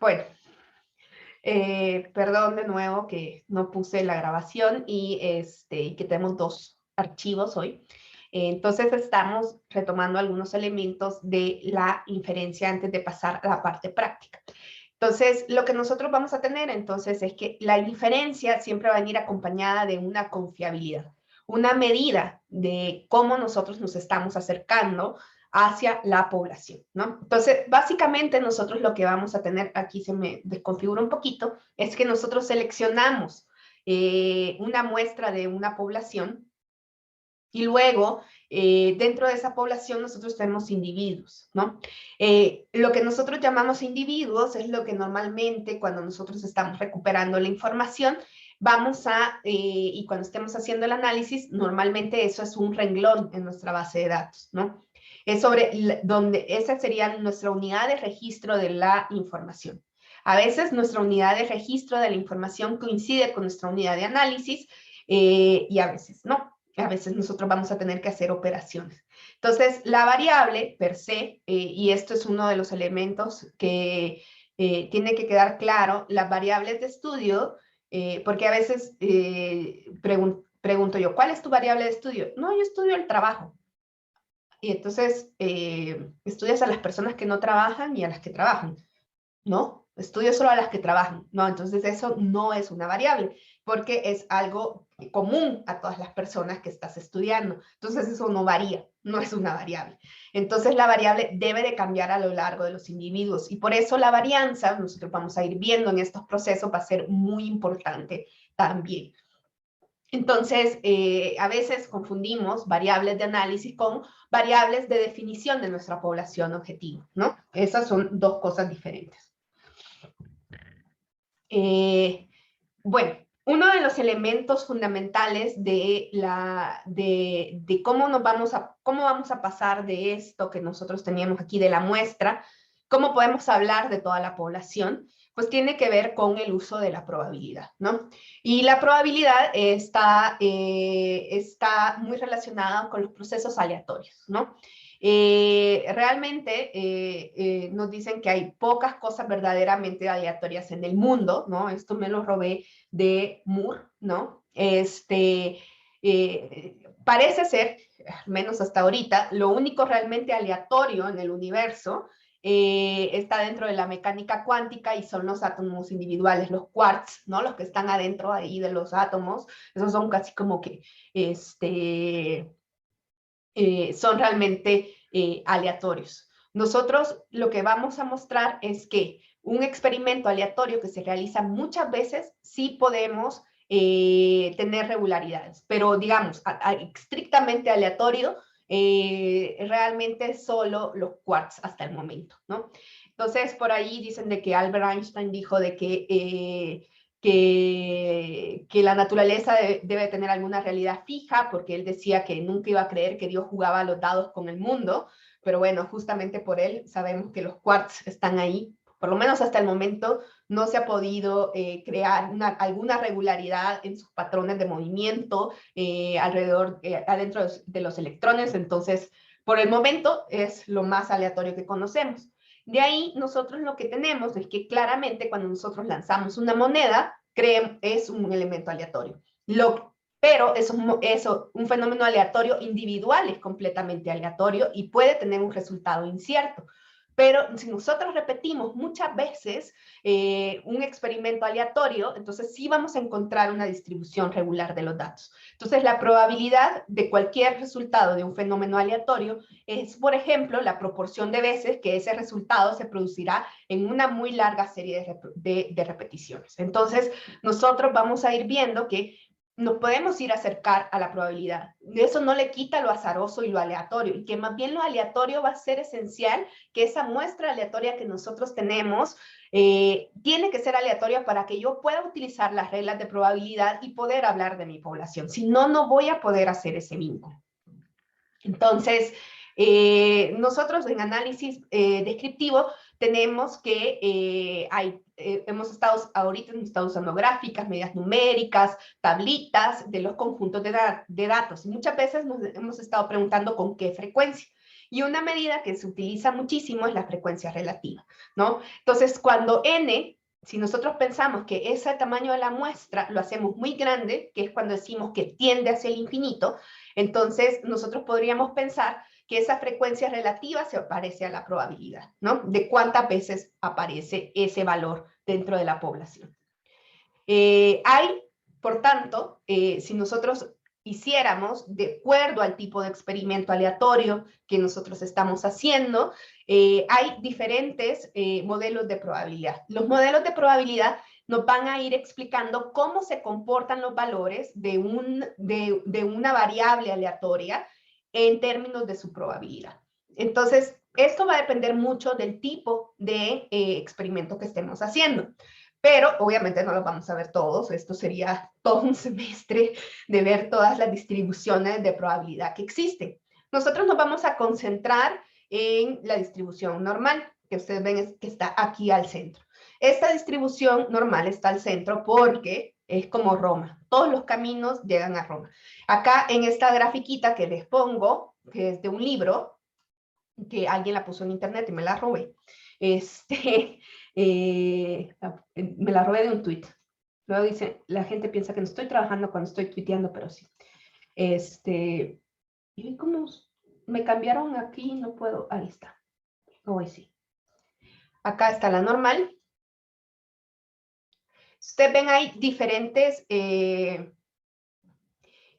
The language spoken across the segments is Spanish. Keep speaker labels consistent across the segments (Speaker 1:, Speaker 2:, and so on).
Speaker 1: Bueno, perdón de nuevo que no puse la grabación y que tenemos dos archivos hoy. Entonces estamos retomando algunos elementos de la inferencia antes de pasar a la parte práctica. Entonces, lo que nosotros vamos a tener entonces es que la inferencia siempre va a venir acompañada de una confiabilidad, una medida de cómo nosotros nos estamos acercando hacia la población, ¿no? Entonces, básicamente nosotros lo que vamos a tener, aquí se me desconfigura un poquito, es que nosotros seleccionamos una muestra de una población y luego, dentro de esa población nosotros tenemos individuos, ¿no? Lo que nosotros llamamos individuos es lo que normalmente cuando nosotros estamos recuperando la información, vamos a, y cuando estemos haciendo el análisis, normalmente eso es un renglón en nuestra base de datos, ¿no? Es sobre donde esa sería nuestra unidad de registro de la información. A veces nuestra unidad de registro de la información coincide con nuestra unidad de análisis y a veces no. A veces nosotros vamos a tener que hacer operaciones. Entonces, la variable per se, y esto es uno de los elementos que tiene que quedar claro, las variables de estudio, porque a veces pregunto yo, ¿cuál es tu variable de estudio? No, yo estudio el trabajo. Y entonces, estudias a las personas que no trabajan y a las que trabajan. No, estudio solo a las que trabajan. No, entonces eso no es una variable, porque es algo común a todas las personas que estás estudiando. Entonces eso no varía, no es una variable. Entonces la variable debe de cambiar a lo largo de los individuos y por eso la varianza, nosotros vamos a ir viendo en estos procesos, va a ser muy importante también. Entonces, a veces confundimos variables de análisis con variables de definición de nuestra población objetivo, ¿no? Esas son dos cosas diferentes. Bueno, uno de los elementos fundamentales de cómo cómo vamos a pasar de esto que nosotros teníamos aquí de la muestra, cómo podemos hablar de toda la población, pues tiene que ver con el uso de la probabilidad, ¿no? Y la probabilidad está muy relacionada con los procesos aleatorios, ¿no? Realmente nos dicen que hay pocas cosas verdaderamente aleatorias en el mundo, ¿no? Esto me lo robé de Moore, ¿no? Parece ser, al menos hasta ahorita, lo único realmente aleatorio en el universo está dentro de la mecánica cuántica y son los átomos individuales, los quarks, ¿no? Los que están adentro ahí de los átomos, esos son casi como que, son realmente aleatorios. Nosotros lo que vamos a mostrar es que un experimento aleatorio que se realiza muchas veces sí podemos tener regularidades, pero digamos, estrictamente aleatorio, realmente solo los quarks hasta el momento, ¿no? Entonces, por ahí dicen de que Albert Einstein dijo de que la naturaleza debe tener alguna realidad fija, porque él decía que nunca iba a creer que Dios jugaba a los dados con el mundo, pero bueno, justamente por él sabemos que los quarks están ahí, por lo menos hasta el momento no se ha podido crear alguna regularidad en sus patrones de movimiento adentro de los electrones, entonces por el momento es lo más aleatorio que conocemos. De ahí nosotros lo que tenemos es que claramente cuando nosotros lanzamos una moneda, es un elemento aleatorio. Pero un fenómeno aleatorio individual es completamente aleatorio y puede tener un resultado incierto. Pero si nosotros repetimos muchas veces un experimento aleatorio, entonces sí vamos a encontrar una distribución regular de los datos. Entonces la probabilidad de cualquier resultado de un fenómeno aleatorio es, por ejemplo, la proporción de veces que ese resultado se producirá en una muy larga serie de repeticiones. Entonces nosotros vamos a ir viendo que nos podemos ir a acercar a la probabilidad. Eso no le quita lo azaroso y lo aleatorio, y que más bien lo aleatorio va a ser esencial, que esa muestra aleatoria que nosotros tenemos tiene que ser aleatoria para que yo pueda utilizar las reglas de probabilidad y poder hablar de mi población. Si no, no voy a poder hacer ese vínculo. Entonces, nosotros en análisis descriptivo tenemos que hemos estado usando gráficas, medidas numéricas, tablitas de los conjuntos de datos. Y muchas veces nos hemos estado preguntando con qué frecuencia. Y una medida que se utiliza muchísimo es la frecuencia relativa, ¿no? Entonces, cuando n, si nosotros pensamos que ese tamaño de la muestra lo hacemos muy grande, que es cuando decimos que tiende hacia el infinito, entonces nosotros podríamos pensar que esa frecuencia relativa se parece a la probabilidad, ¿no? De cuántas veces aparece ese valor dentro de la población. Hay, por tanto, si nosotros hiciéramos de acuerdo al tipo de experimento aleatorio que nosotros estamos haciendo, hay diferentes modelos de probabilidad. Los modelos de probabilidad nos van a ir explicando cómo se comportan los valores de una variable aleatoria en términos de su probabilidad. Entonces, esto va a depender mucho del tipo de experimento que estemos haciendo. Pero obviamente no los vamos a ver todos, esto sería todo un semestre de ver todas las distribuciones de probabilidad que existen. Nosotros nos vamos a concentrar en la distribución normal, que ustedes ven que está aquí al centro. Esta distribución normal está al centro porque es como Roma, todos los caminos llegan a Roma. Acá en esta grafiquita que les pongo, que es de un libro, que alguien la puso en internet y me la robé, me la robé de un tweet. Luego dice, la gente piensa que no estoy trabajando cuando estoy tuiteando, pero sí. Y como me cambiaron aquí, no puedo, ahí está. Hoy sí. Acá está la normal. Ustedes ven ahí diferentes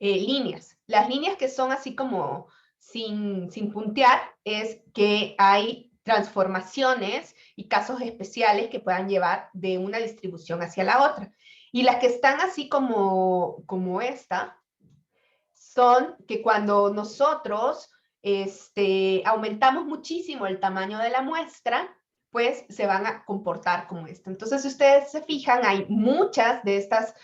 Speaker 1: líneas. Las líneas que son así como sin puntear es que hay transformaciones y casos especiales que puedan llevar de una distribución hacia la otra. Y las que están así como esta, son que cuando nosotros aumentamos muchísimo el tamaño de la muestra, pues se van a comportar como esta. Entonces, si ustedes se fijan, hay muchas de estas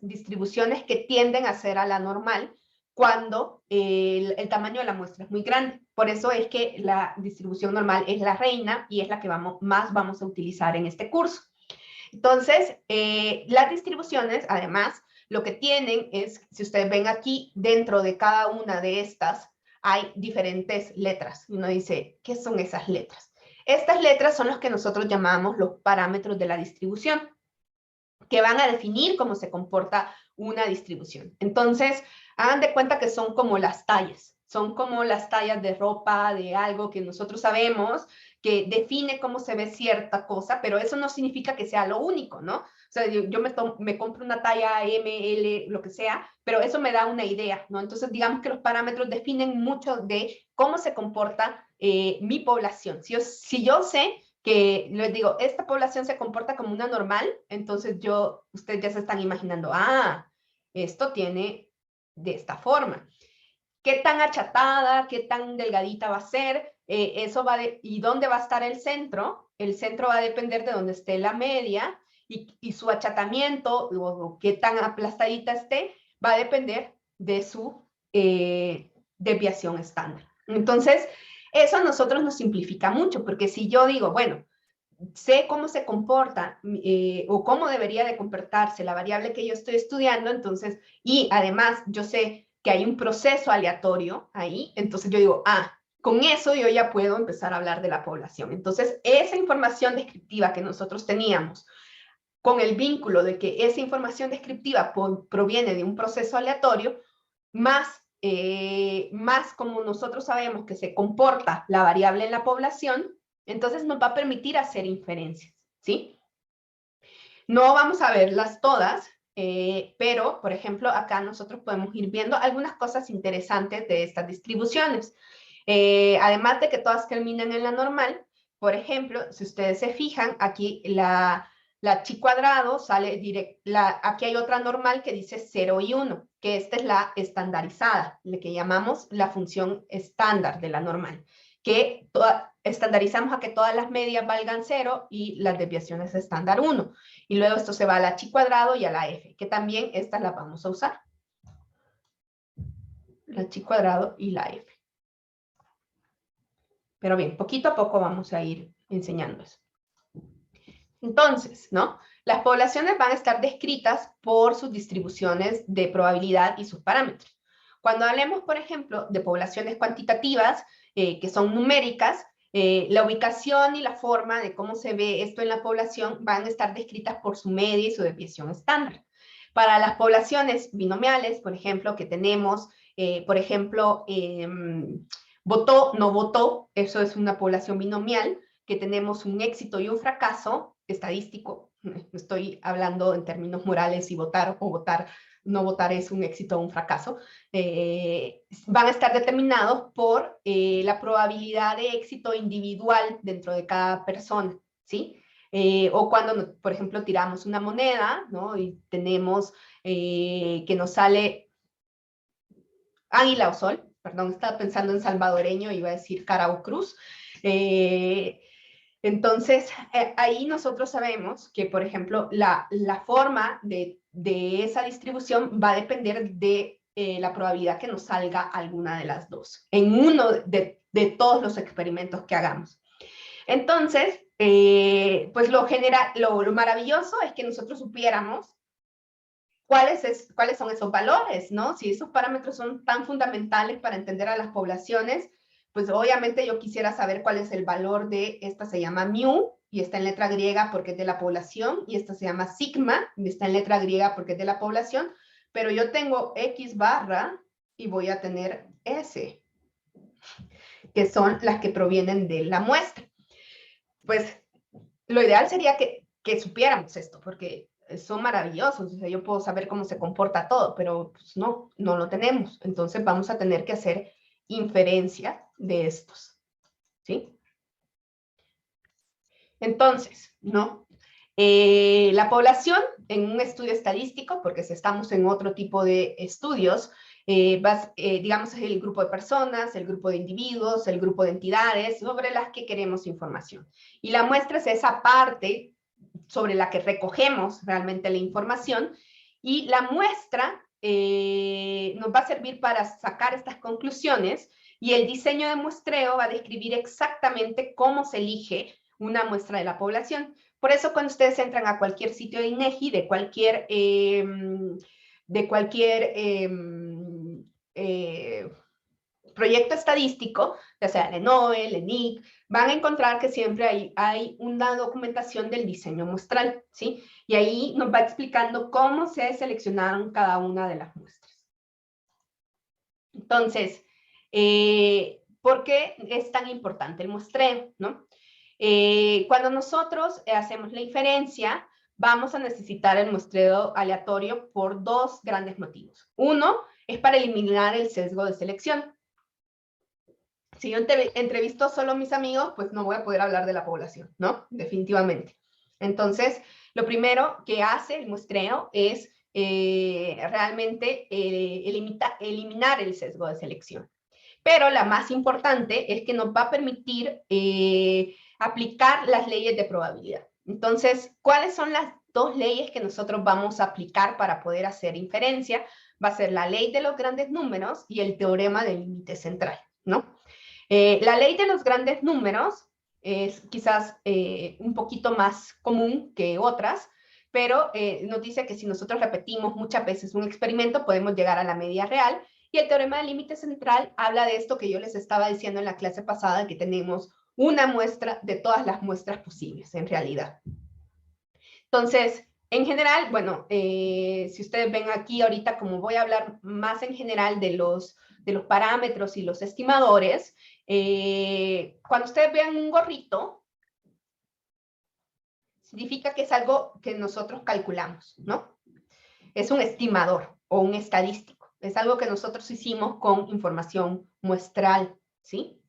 Speaker 1: distribuciones que tienden a ser a la normal cuando el tamaño de la muestra es muy grande. Por eso es que la distribución normal es la reina y es la que más vamos a utilizar en este curso. Entonces, las distribuciones, además, lo que tienen es, si ustedes ven aquí, dentro de cada una de estas, hay diferentes letras. Y uno dice, ¿qué son esas letras? Estas letras son las que nosotros llamamos los parámetros de la distribución, que van a definir cómo se comporta una distribución. Entonces, hagan de cuenta que son como las tallas. Son como las tallas de ropa, de algo que nosotros sabemos que define cómo se ve cierta cosa, pero eso no significa que sea lo único, ¿no? O sea, yo me compro una talla M, L, lo que sea, pero eso me da una idea, ¿no? Entonces, digamos que los parámetros definen mucho de cómo se comporta mi población. Si yo sé que les digo, esta población se comporta como una normal, entonces ustedes ya se están imaginando, esto tiene de esta forma. ¿Qué tan achatada, qué tan delgadita va a ser? Eso ¿y dónde va a estar el centro? El centro va a depender de dónde esté la media y su achatamiento o qué tan aplastadita esté va a depender de su desviación estándar. Entonces, eso a nosotros nos simplifica mucho, porque si yo digo, bueno, sé cómo se comporta o cómo debería de comportarse la variable que yo estoy estudiando, entonces, y además yo sé que hay un proceso aleatorio ahí, entonces yo digo, con eso yo ya puedo empezar a hablar de la población. Entonces, esa información descriptiva que nosotros teníamos, con el vínculo de que esa información descriptiva proviene de un proceso aleatorio, más como nosotros sabemos que se comporta la variable en la población, entonces nos va a permitir hacer inferencias, ¿sí? No vamos a verlas todas, pero, por ejemplo, acá nosotros podemos ir viendo algunas cosas interesantes de estas distribuciones. Además de que todas terminan en la normal, por ejemplo, si ustedes se fijan, aquí la chi cuadrado sale directo, aquí hay otra normal que dice 0 y 1, que esta es la estandarizada, la que llamamos la función estándar de la normal, que estandarizamos a que todas las medias valgan 0 y las desviaciones estándar 1. Y luego esto se va a la chi cuadrado y a la f, que también estas las vamos a usar. La chi cuadrado y la f. Pero bien, poquito a poco vamos a ir enseñando eso. Entonces, ¿no? Las poblaciones van a estar descritas por sus distribuciones de probabilidad y sus parámetros. Cuando hablemos, por ejemplo, de poblaciones cuantitativas, que son numéricas, la ubicación y la forma de cómo se ve esto en la población van a estar descritas por su media y su desviación estándar. Para las poblaciones binomiales, por ejemplo, que tenemos, por ejemplo, votó, no votó, eso es una población binomial, que tenemos un éxito y un fracaso estadístico. Estoy hablando en términos morales, si votar o votar, no votar es un éxito o un fracaso. Van a estar determinados por la probabilidad de éxito individual dentro de cada persona, ¿sí? O cuando, por ejemplo, tiramos una moneda, ¿no? Y tenemos que nos sale águila o sol, perdón, estaba pensando en salvadoreño, iba a decir cara o cruz. Entonces, ahí nosotros sabemos que, por ejemplo, la forma de esa distribución va a depender de la probabilidad que nos salga alguna de las dos, en uno de todos los experimentos que hagamos. Entonces, pues lo maravilloso es que nosotros supiéramos cuáles son esos valores, ¿no? Si esos parámetros son tan fundamentales para entender a las poblaciones, pues obviamente yo quisiera saber cuál es el valor de, esta se llama mu, y está en letra griega porque es de la población, y esta se llama sigma, y está en letra griega porque es de la población, pero yo tengo x barra y voy a tener s, que son las que provienen de la muestra. Pues lo ideal sería que supiéramos esto, porque son maravillosos, o sea, yo puedo saber cómo se comporta todo, pero pues no lo tenemos. Entonces vamos a tener que hacer inferencia de estos, ¿sí? Entonces, ¿no? La población en un estudio estadístico, porque si estamos en otro tipo de estudios, digamos, es el grupo de personas, el grupo de individuos, el grupo de entidades sobre las que queremos información. Y la muestra es esa parte sobre la que recogemos realmente la información, y la muestra nos va a servir para sacar estas conclusiones, y el diseño de muestreo va a describir exactamente cómo se elige una muestra de la población. Por eso cuando ustedes entran a cualquier sitio de INEGI, de cualquier proyecto estadístico, ya sea ENOE, ENIC, van a encontrar que siempre hay una documentación del diseño muestral, ¿sí? Y ahí nos va explicando cómo se seleccionaron cada una de las muestras. Entonces, ¿por qué es tan importante el muestreo, no? Cuando nosotros hacemos la inferencia, vamos a necesitar el muestreo aleatorio por dos grandes motivos. Uno es para eliminar el sesgo de selección. Si yo entrevisto solo a mis amigos, pues no voy a poder hablar de la población, ¿no? Definitivamente. Entonces, lo primero que hace el muestreo es realmente eliminar el sesgo de selección. Pero la más importante es que nos va a permitir aplicar las leyes de probabilidad. Entonces, ¿cuáles son las dos leyes que nosotros vamos a aplicar para poder hacer inferencia? Va a ser la ley de los grandes números y el teorema del límite central, ¿no? La ley de los grandes números es quizás un poquito más común que otras, pero nos dice que si nosotros repetimos muchas veces un experimento, podemos llegar a la media real, y el teorema del límite central habla de esto que yo les estaba diciendo en la clase pasada, que tenemos una muestra de todas las muestras posibles, en realidad. Entonces, en general, bueno, si ustedes ven aquí ahorita, como voy a hablar más en general de los parámetros y los estimadores, cuando ustedes vean un gorrito, significa que es algo que nosotros calculamos, ¿no? Es un estimador o un estadístico. Es algo que nosotros hicimos con información muestral, ¿sí?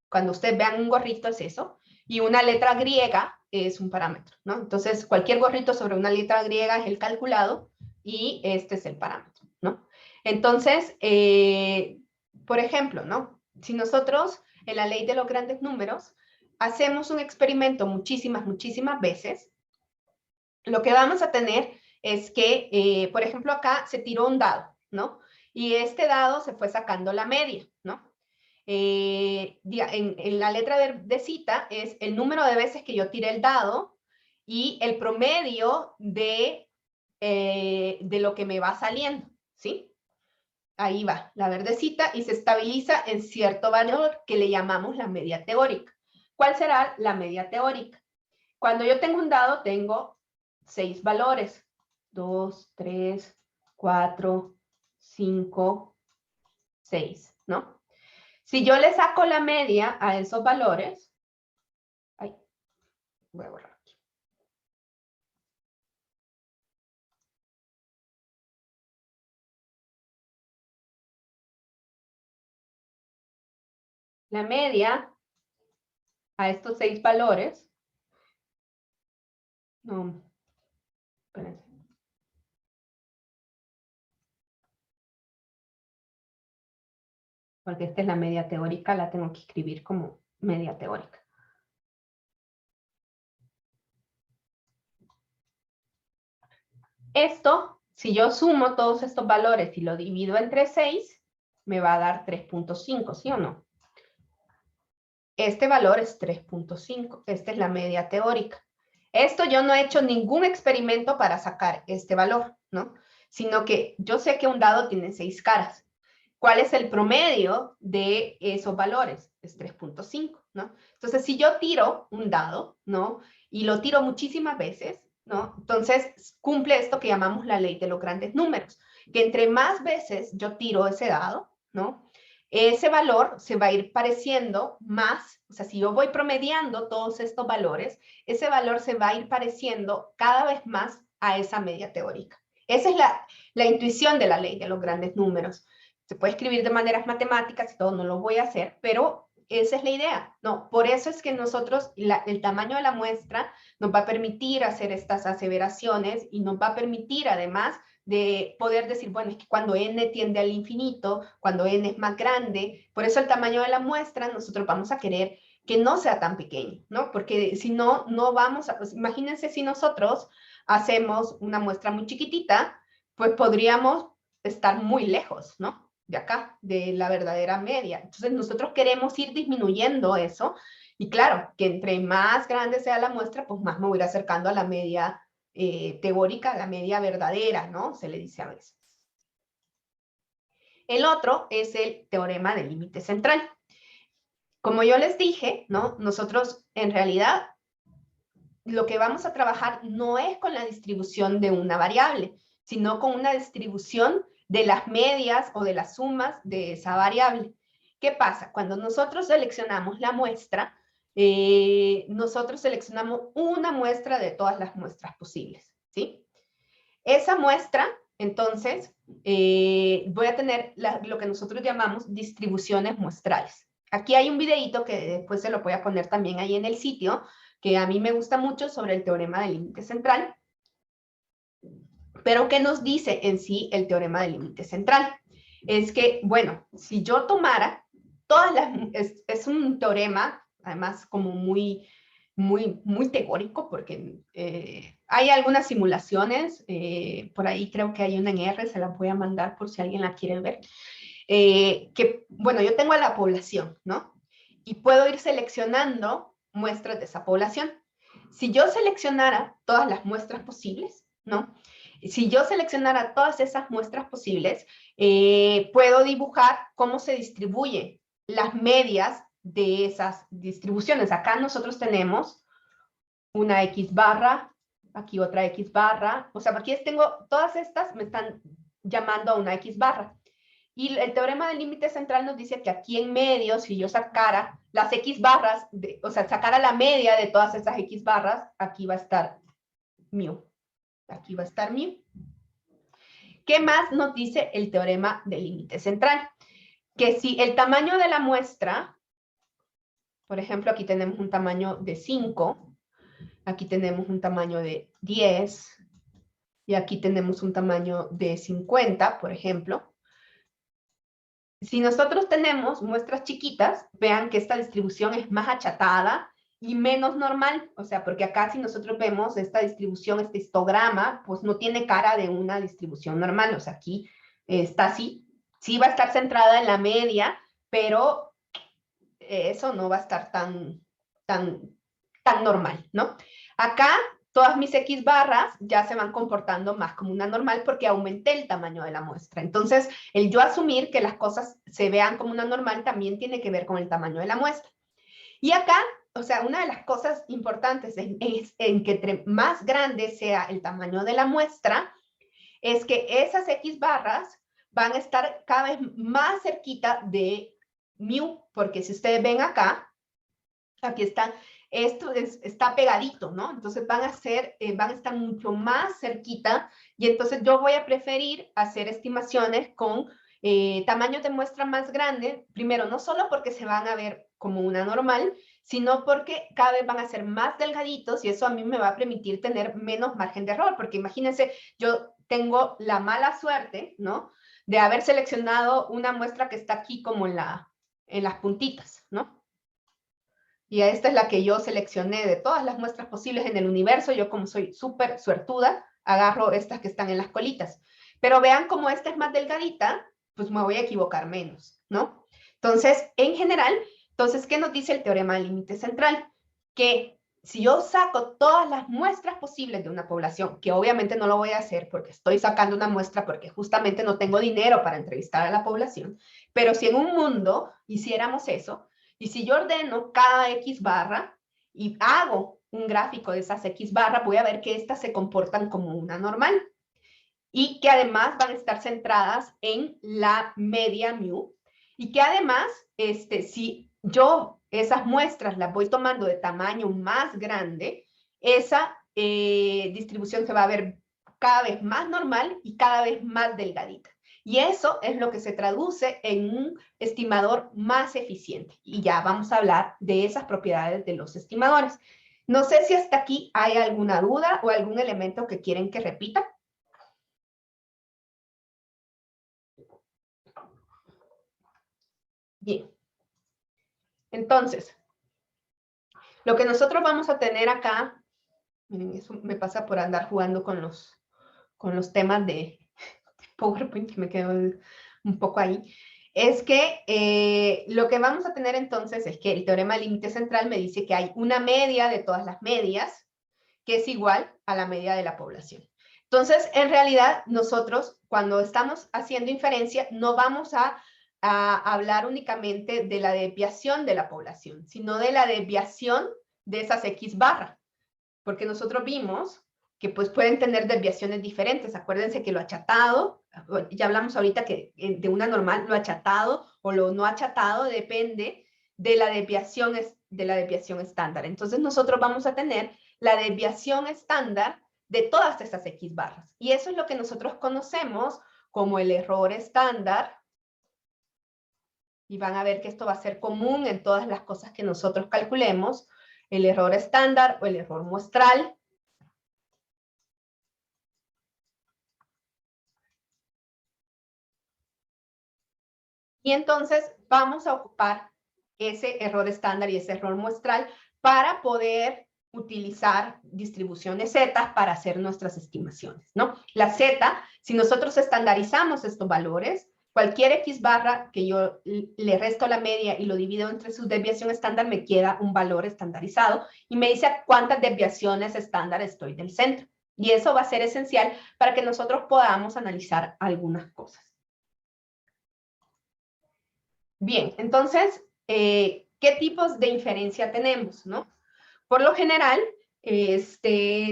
Speaker 1: Cuando ustedes vean un gorrito es eso. Y una letra griega es un parámetro, ¿no? Entonces, cualquier gorrito sobre una letra griega es el calculado y este es el parámetro, ¿no? Entonces, por ejemplo, ¿no? Si nosotros en la ley de los grandes números hacemos un experimento muchísimas veces, lo que vamos a tener es que, por ejemplo, acá se tiró un dado, ¿no? Y este dado se fue sacando la media, ¿no? En la letra de cita es el número de veces que yo tiré el dado y el promedio de lo que me va saliendo, ¿sí? Ahí va, la verdecita, y se estabiliza en cierto valor que le llamamos la media teórica. ¿Cuál será la media teórica? Cuando yo tengo un dado, tengo 6 valores. 2, 3, 4, 5, 6, ¿no? Si yo le saco la media a esos valores, ay, voy a borrar aquí. La media a estos 6 valores, no, espérense. Porque esta es la media teórica, la tengo que escribir como media teórica. Esto, si yo sumo todos estos valores y lo divido entre 6, me va a dar 3.5, ¿sí o no? Este valor es 3.5, esta es la media teórica. Esto yo no he hecho ningún experimento para sacar este valor, ¿no? Sino que yo sé que un dado tiene 6 caras. ¿Cuál es el promedio de esos valores? Es 3.5, ¿no? Entonces, si yo tiro un dado, ¿no? Y lo tiro muchísimas veces, ¿no? Entonces, cumple esto que llamamos la ley de los grandes números, que entre más veces yo tiro ese dado, ¿no? Ese valor se va a ir pareciendo más, o sea, si yo voy promediando todos estos valores, ese valor se va a ir pareciendo cada vez más a esa media teórica. Esa es la intuición de la ley de los grandes números. Se puede escribir de maneras matemáticas y todo, no lo voy a hacer, pero esa es la idea. No, por eso es que nosotros, el tamaño de la muestra nos va a permitir hacer estas aseveraciones y nos va a permitir además de poder decir, bueno, es que cuando n tiende al infinito, cuando n es más grande, por eso el tamaño de la muestra, nosotros vamos a querer que no sea tan pequeño, ¿no? Porque si no, no vamos a, pues, imagínense si nosotros hacemos una muestra muy chiquitita, pues podríamos estar muy lejos, ¿no? De acá, de la verdadera media. Entonces nosotros queremos ir disminuyendo eso y claro, que entre más grande sea la muestra, pues más me voy a ir acercando a la media teórica, la media verdadera, ¿no? Se le dice a veces. El otro es el teorema del límite central. Como yo les dije, ¿no? Nosotros en realidad lo que vamos a trabajar no es con la distribución de una variable, sino con una distribución de las medias o de las sumas de esa variable. ¿Qué pasa? Cuando nosotros seleccionamos la muestra, nosotros seleccionamos una muestra de todas las muestras posibles, ¿sí? Esa muestra, entonces, voy a tener lo que nosotros llamamos distribuciones muestrales. Aquí hay un videito que después se lo voy a poner también ahí en el sitio, que a mí me gusta mucho sobre el teorema del límite central. Pero ¿qué nos dice en sí el teorema del límite central? Es que, bueno, si yo tomara todas las... Es un teorema, además, como muy teórico, porque hay algunas simulaciones, por ahí creo que hay una en R, se la voy a mandar por si alguien la quiere ver, que, bueno, yo tengo a la población, ¿no? Y puedo ir seleccionando muestras de esa población. Si yo seleccionara todas las muestras posibles, ¿no? Si yo seleccionara todas esas muestras posibles, puedo dibujar cómo se distribuyen las medias de esas distribuciones. Acá nosotros tenemos una X barra, aquí otra X barra, o sea, aquí tengo, todas estas me están llamando a una X barra. Y el teorema del límite central nos dice que aquí en medio, si yo sacara las X barras, o sea, sacara la media de todas esas X barras, aquí va a estar mu. Aquí va a estar mu. ¿Qué más nos dice el teorema del límite central? Que si el tamaño de la muestra, por ejemplo, aquí tenemos un tamaño de 5, aquí tenemos un tamaño de 10, y aquí tenemos un tamaño de 50, por ejemplo. Si nosotros tenemos muestras chiquitas, vean que esta distribución es más achatada y menos normal. O sea, porque acá si nosotros vemos esta distribución, este histograma, pues no tiene cara de una distribución normal. O sea, aquí está así. Sí va a estar centrada en la media, pero eso no va a estar tan normal, ¿no? Acá todas mis X barras ya se van comportando más como una normal porque aumenté el tamaño de la muestra. Entonces, el yo asumir que las cosas se vean como una normal también tiene que ver con el tamaño de la muestra. Y acá, o sea, una de las cosas importantes es en que entre más grande sea el tamaño de la muestra, es que esas X barras van a estar cada vez más cerquita de mu, porque si ustedes ven acá, aquí está, esto está pegadito, ¿no? Entonces van a estar mucho más cerquita y entonces yo voy a preferir hacer estimaciones con tamaños de muestra más grande, primero, no solo porque se van a ver como una normal, sino porque cada vez van a ser más delgaditos y eso a mí me va a permitir tener menos margen de error, porque imagínense, yo tengo la mala suerte, ¿no? De haber seleccionado una muestra que está aquí como en las puntitas, ¿no? Y esta es la que yo seleccioné de todas las muestras posibles en el universo. Yo, como soy súper suertuda, agarro estas que están en las colitas. Pero vean cómo esta es más delgadita, pues me voy a equivocar menos, ¿no? Entonces, en general, entonces, ¿qué nos dice el teorema del límite central? Que si yo saco todas las muestras posibles de una población, que obviamente no lo voy a hacer porque estoy sacando una muestra porque justamente no tengo dinero para entrevistar a la población, pero si en un mundo hiciéramos eso, y si yo ordeno cada X barra y hago un gráfico de esas X barras, voy a ver que estas se comportan como una normal y que además van a estar centradas en la media mu y que además, si yo esas muestras las voy tomando de tamaño más grande, esa distribución se va a ver cada vez más normal y cada vez más delgadita. Y eso es lo que se traduce en un estimador más eficiente. Y ya vamos a hablar de esas propiedades de los estimadores. No sé si hasta aquí hay alguna duda o algún elemento que quieren que repita. Bien. Entonces, lo que nosotros vamos a tener acá, miren, eso me pasa por andar jugando con los temas de PowerPoint, que me quedo un poco ahí, es que lo que vamos a tener entonces es que el teorema del límite central me dice que hay una media de todas las medias que es igual a la media de la población. Entonces, en realidad, nosotros cuando estamos haciendo inferencia no vamos a hablar únicamente de la desviación de la población, sino de la desviación de esas X barra, porque nosotros vimos que pues pueden tener desviaciones diferentes. Acuérdense que lo achatado, ya hablamos ahorita que de una normal, lo achatado o lo no achatado depende de la desviación estándar. Entonces nosotros vamos a tener la desviación estándar de todas estas X barras. Y eso es lo que nosotros conocemos como el error estándar. Y van a ver que esto va a ser común en todas las cosas que nosotros calculemos, el error estándar o el error muestral. Y entonces vamos a ocupar ese error estándar y ese error muestral para poder utilizar distribuciones Z para hacer nuestras estimaciones, ¿no? La Z, si nosotros estandarizamos estos valores, cualquier X barra que yo le resto la media y lo divido entre su desviación estándar, me queda un valor estandarizado y me dice a cuántas desviaciones estándar estoy del centro. Y eso va a ser esencial para que nosotros podamos analizar algunas cosas. Bien, entonces, ¿qué tipos de inferencia tenemos, no? Por lo general,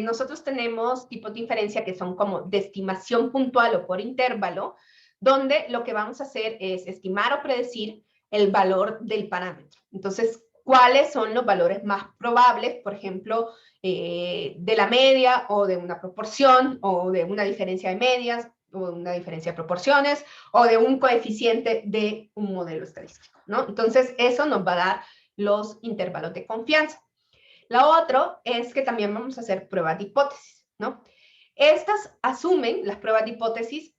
Speaker 1: nosotros tenemos tipos de inferencia que son como de estimación puntual o por intervalo, donde lo que vamos a hacer es estimar o predecir el valor del parámetro. Entonces, ¿cuáles son los valores más probables, por ejemplo, de la media o de una proporción o de una diferencia de medias o de una diferencia de proporciones o de un coeficiente de un modelo estadístico, ¿no? Entonces, eso nos va a dar los intervalos de confianza. La otra es que también vamos a hacer pruebas de hipótesis, ¿no? Estas asumen, las pruebas de hipótesis,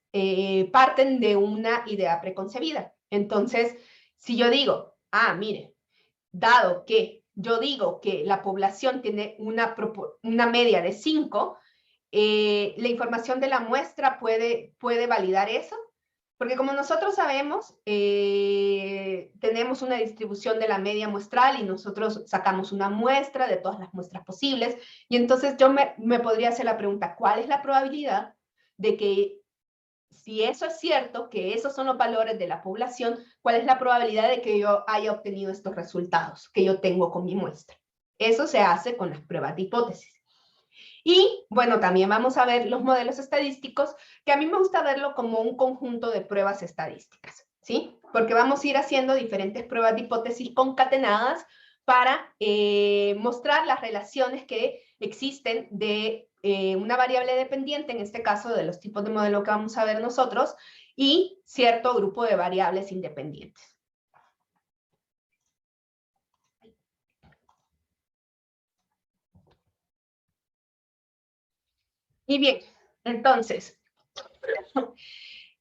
Speaker 1: parten de una idea preconcebida. Entonces, si yo digo, mire, dado que yo digo que la población tiene una media de 5, la información de la muestra puede validar eso, Porque como nosotros sabemos, tenemos una distribución de la media muestral y nosotros sacamos una muestra de todas las muestras posibles, y entonces yo me podría hacer la pregunta, ¿cuál es la probabilidad de que, si eso es cierto, que esos son los valores de la población, cuál es la probabilidad de que yo haya obtenido estos resultados que yo tengo con mi muestra? Eso se hace con las pruebas de hipótesis. Y bueno, también vamos a ver los modelos estadísticos, que a mí me gusta verlo como un conjunto de pruebas estadísticas, ¿sí? Porque vamos a ir haciendo diferentes pruebas de hipótesis concatenadas para mostrar las relaciones que existen de una variable dependiente, en este caso de los tipos de modelo que vamos a ver nosotros, y cierto grupo de variables independientes. Y bien, entonces,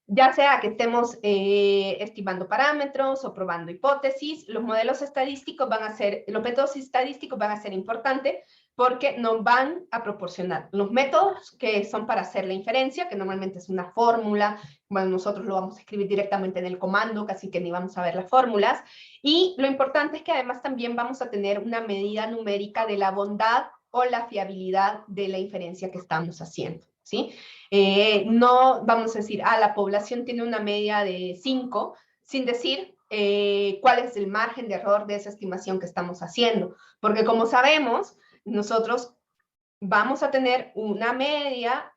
Speaker 1: ya sea que estemos estimando parámetros o probando hipótesis, los modelos estadísticos van a ser, los métodos estadísticos van a ser importantes porque nos van a proporcionar los métodos que son para hacer la inferencia, que normalmente es una fórmula, bueno, nosotros lo vamos a escribir directamente en el comando, casi que ni vamos a ver las fórmulas, y lo importante es que además también vamos a tener una medida numérica de la bondad o la fiabilidad de la inferencia que estamos haciendo, ¿sí? No vamos a decir, la población tiene una media de 5, sin decir cuál es el margen de error de esa estimación que estamos haciendo. Porque como sabemos, nosotros vamos a tener una media,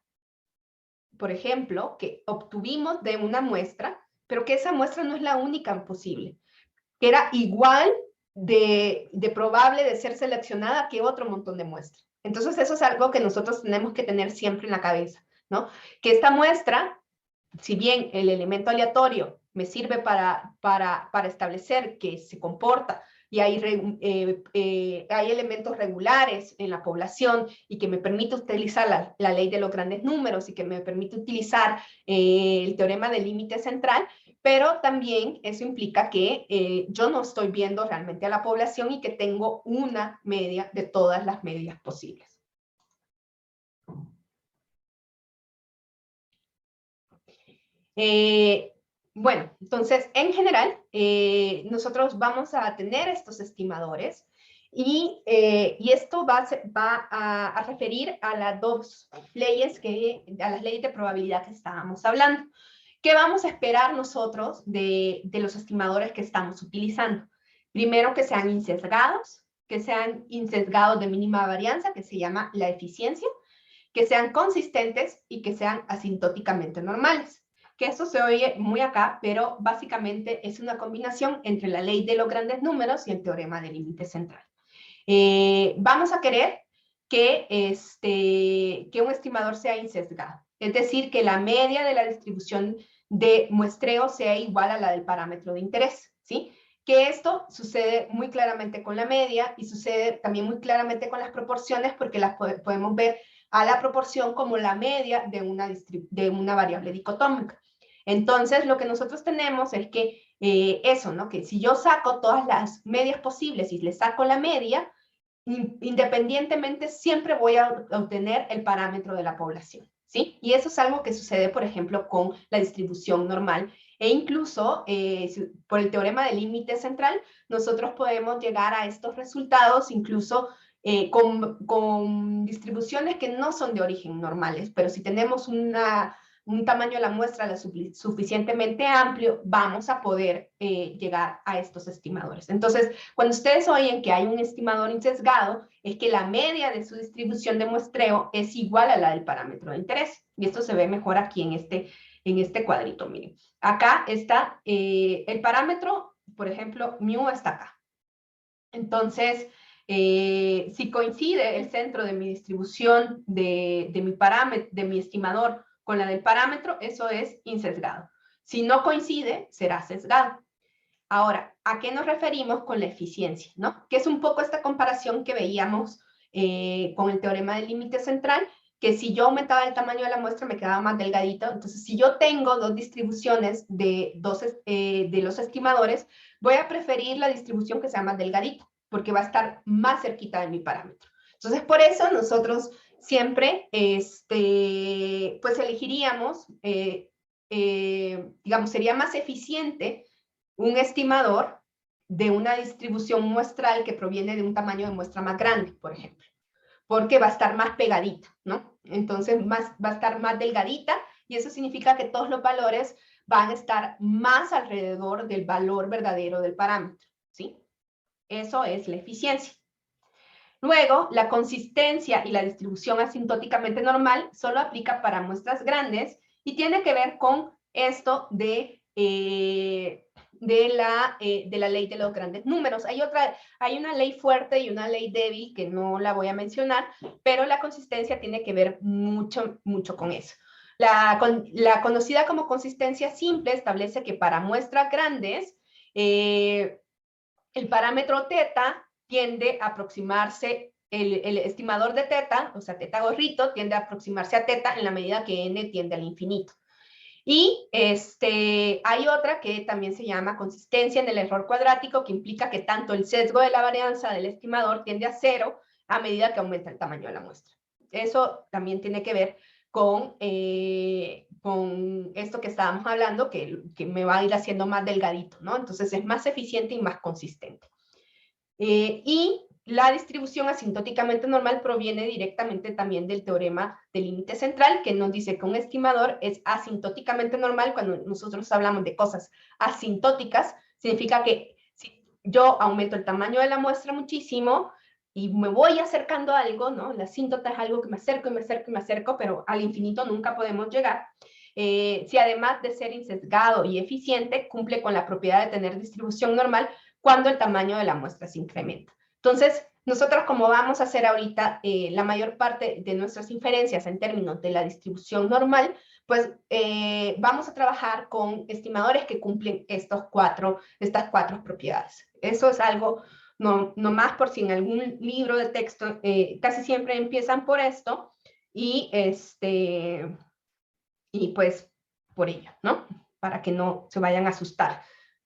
Speaker 1: por ejemplo, que obtuvimos de una muestra, pero que esa muestra no es la única posible, que era igual de probable de ser seleccionada que otro montón de muestras. Entonces eso es algo que nosotros tenemos que tener siempre en la cabeza, ¿no? Que esta muestra, si bien el elemento aleatorio me sirve para establecer que se comporta y hay elementos regulares en la población y que me permite utilizar la ley de los grandes números y que me permite utilizar el teorema del límite central, pero también eso implica que yo no estoy viendo realmente a la población y que tengo una media de todas las medias posibles. Bueno, entonces, en general, nosotros vamos a tener estos estimadores y esto va a referir a las dos leyes, a las leyes de probabilidad que estábamos hablando. ¿Qué vamos a esperar nosotros de los estimadores que estamos utilizando? Primero, que sean insesgados de mínima varianza, que se llama la eficiencia, que sean consistentes y que sean asintóticamente normales. Que eso se oye muy acá, pero básicamente es una combinación entre la ley de los grandes números y el teorema del límite central. Vamos a querer que un estimador sea insesgado, es decir, que la media de la distribución de muestreo sea igual a la del parámetro de interés, ¿sí? Que esto sucede muy claramente con la media y sucede también muy claramente con las proporciones, porque las podemos ver a la proporción como la media de una variable dicotómica. Entonces, lo que nosotros tenemos es que eso, ¿no? Que si yo saco todas las medias posibles y le saco la media, independientemente siempre voy a obtener el parámetro de la población, ¿sí? Y eso es algo que sucede, por ejemplo, con la distribución normal, e incluso por el teorema del límite central, nosotros podemos llegar a estos resultados incluso con distribuciones que no son de origen normales, pero si tenemos un tamaño de la muestra lo suficientemente amplio, vamos a poder llegar a estos estimadores. Entonces, cuando ustedes oyen que hay un estimador insesgado, es que la media de su distribución de muestreo es igual a la del parámetro de interés. Y esto se ve mejor aquí en este cuadrito. Miren, acá está el parámetro, por ejemplo, mu está acá. Entonces, si coincide el centro de mi distribución de mi estimador con la del parámetro, eso es insesgado. Si no coincide, será sesgado. Ahora, ¿a qué nos referimos con la eficiencia? ¿No? Que es un poco esta comparación que veíamos con el teorema del límite central, que si yo aumentaba el tamaño de la muestra me quedaba más delgadito. Entonces, si yo tengo dos distribuciones de los estimadores, voy a preferir la distribución que sea más delgadita, porque va a estar más cerquita de mi parámetro. Entonces, por eso nosotros siempre pues elegiríamos digamos, sería más eficiente un estimador de una distribución muestral que proviene de un tamaño de muestra más grande, por ejemplo, porque va a estar más pegadita, ¿no? Entonces va a estar más delgadita y eso significa que todos los valores van a estar más alrededor del valor verdadero del parámetro, ¿sí? Eso es la eficiencia. Luego, la consistencia y la distribución asintóticamente normal solo aplica para muestras grandes y tiene que ver con esto de la ley de los grandes números. Hay una ley fuerte y una ley débil que no la voy a mencionar, pero la consistencia tiene que ver mucho, mucho con eso. La conocida como consistencia simple establece que para muestras grandes, el parámetro teta tiende a aproximarse, el estimador de teta, o sea, teta gorrito, tiende a aproximarse a teta en la medida que n tiende al infinito. Y hay otra que también se llama consistencia en el error cuadrático, que implica que tanto el sesgo de la varianza del estimador tiende a cero a medida que aumenta el tamaño de la muestra. Eso también tiene que ver con esto que estábamos hablando, que me va a ir haciendo más delgadito, ¿no? Entonces es más eficiente y más consistente. Y la distribución asintóticamente normal proviene directamente también del teorema del límite central, que nos dice que un estimador es asintóticamente normal. Cuando nosotros hablamos de cosas asintóticas, significa que si yo aumento el tamaño de la muestra muchísimo y me voy acercando a algo, ¿no? La asíntota es algo que me acerco y me acerco y me acerco, pero al infinito nunca podemos llegar. Si además de ser insesgado y eficiente, cumple con la propiedad de tener distribución normal cuando el tamaño de la muestra se incrementa. Entonces, nosotros como vamos a hacer ahorita la mayor parte de nuestras inferencias en términos de la distribución normal, pues vamos a trabajar con estimadores que cumplen estas cuatro propiedades. Eso es algo, no más por si en algún libro de texto, casi siempre empiezan por esto y pues por ello, ¿no? Para que no se vayan a asustar.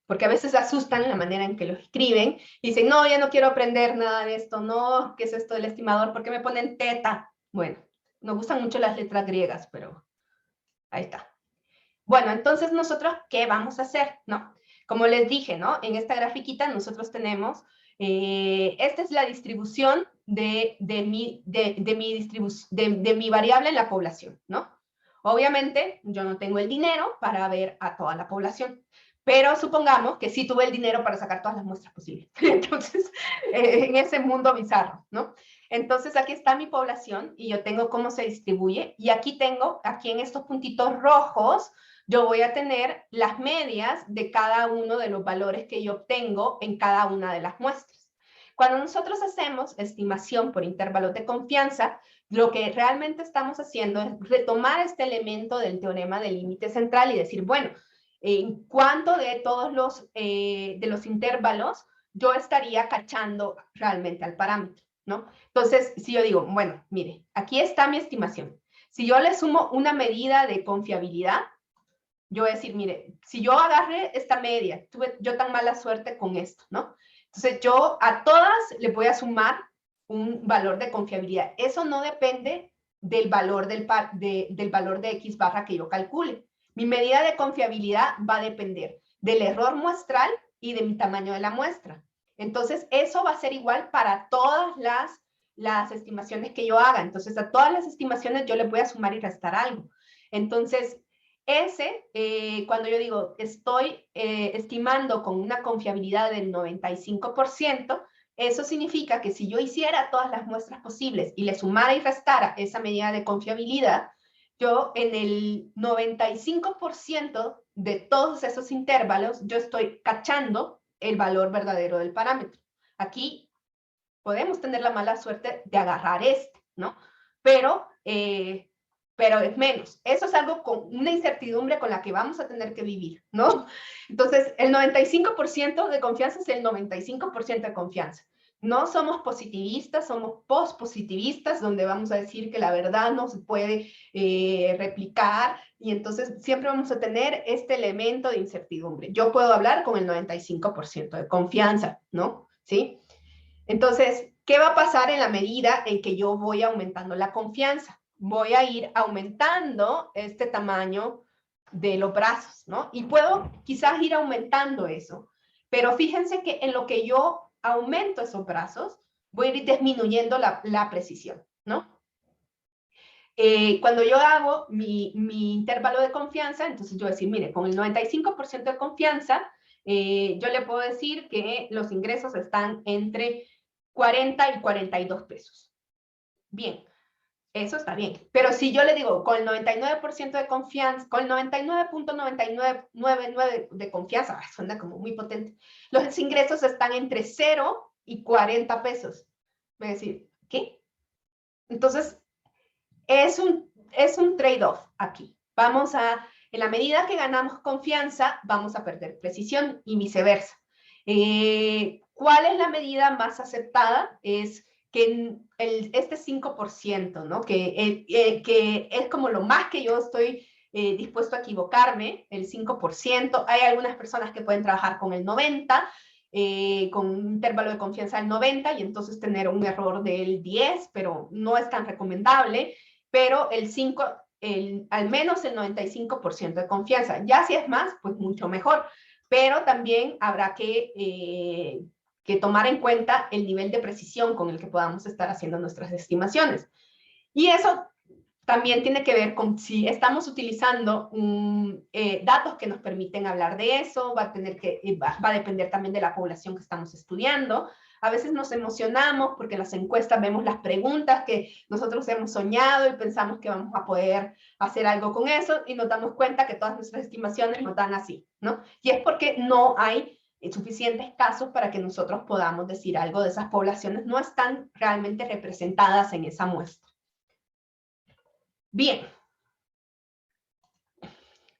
Speaker 1: Porque a veces asustan la manera en que lo escriben y dicen, no, ya no quiero aprender nada de esto, no, ¿qué es esto del estimador? ¿Por qué me ponen teta? Bueno, nos gustan mucho las letras griegas, pero ahí está. Bueno, entonces nosotros, ¿qué vamos a hacer? ¿No? Como les dije, ¿no? En esta grafiquita nosotros tenemos, esta es la distribución de mi variable en la población, ¿no? Obviamente, yo no tengo el dinero para ver a toda la población, pero supongamos que sí tuve el dinero para sacar todas las muestras posibles. Entonces, en ese mundo bizarro, ¿no? Entonces, aquí está mi población y yo tengo cómo se distribuye. Y aquí en estos puntitos rojos, yo voy a tener las medias de cada uno de los valores que yo obtengo en cada una de las muestras. Cuando nosotros hacemos estimación por intervalos de confianza, lo que realmente estamos haciendo es retomar este elemento del teorema del límite central y decir, bueno, en cuánto de todos los intervalos yo estaría cachando realmente al parámetro, ¿no? Entonces, si yo digo, bueno, mire, aquí está mi estimación. Si yo le sumo una medida de confiabilidad, yo voy a decir, mire, si yo agarré esta media, tuve yo tan mala suerte con esto, ¿no? Entonces yo a todas le voy a sumar un valor de confiabilidad. Eso no depende del valor del valor de X barra que yo calcule. Mi medida de confiabilidad va a depender del error muestral y de mi tamaño de la muestra. Entonces eso va a ser igual para todas las estimaciones que yo haga. Entonces a todas las estimaciones yo le voy a sumar y restar algo. Entonces, cuando yo digo estoy estimando con una confiabilidad del 95%, eso significa que si yo hiciera todas las muestras posibles y le sumara y restara esa medida de confiabilidad, yo en el 95% de todos esos intervalos, yo estoy cachando el valor verdadero del parámetro. Aquí podemos tener la mala suerte de agarrar ¿no? Pero es menos. Eso es algo con una incertidumbre con la que vamos a tener que vivir, ¿no? Entonces, el 95% de confianza es el 95% de confianza. No somos positivistas, somos pospositivistas, donde vamos a decir que la verdad no se puede replicar, y entonces siempre vamos a tener este elemento de incertidumbre. Yo puedo hablar con el 95% de confianza, ¿no? ¿Sí? Entonces, ¿qué va a pasar en la medida en que yo voy aumentando la confianza? Voy a ir aumentando este tamaño de los brazos, ¿no? Y puedo quizás ir aumentando eso, pero fíjense que en lo que yo aumento esos brazos, voy a ir disminuyendo la precisión, ¿no? Cuando yo hago mi intervalo de confianza, entonces yo voy a decir, mire, con el 95% de confianza, yo le puedo decir que los ingresos están entre 40 y 42 pesos. Bien, eso está bien. Pero si yo le digo con el 99% de confianza, con el 99.9999 de confianza, suena como muy potente, los ingresos están entre 0 y 40 pesos. Voy a decir, ¿qué? Entonces, es un trade-off aquí. En la medida que ganamos confianza, vamos a perder precisión y viceversa. ¿Cuál es la medida más aceptada? Es que este 5%, ¿no? Que es como lo más que yo estoy dispuesto a equivocarme, el 5%. Hay algunas personas que pueden trabajar con el 90%, con un intervalo de confianza del 90 y entonces tener un error del 10, pero no es tan recomendable. Pero al menos el 95% de confianza. Ya si es más, pues mucho mejor. Pero también habrá que tomar en cuenta el nivel de precisión con el que podamos estar haciendo nuestras estimaciones. Y eso también tiene que ver con si estamos utilizando datos que nos permiten hablar de eso, va a depender también de la población que estamos estudiando. A veces nos emocionamos porque en las encuestas vemos las preguntas que nosotros hemos soñado y pensamos que vamos a poder hacer algo con eso y nos damos cuenta que todas nuestras estimaciones nos dan así, ¿no? Y es porque no hay suficientes casos para que nosotros podamos decir algo de esas poblaciones, no están realmente representadas en esa muestra. Bien.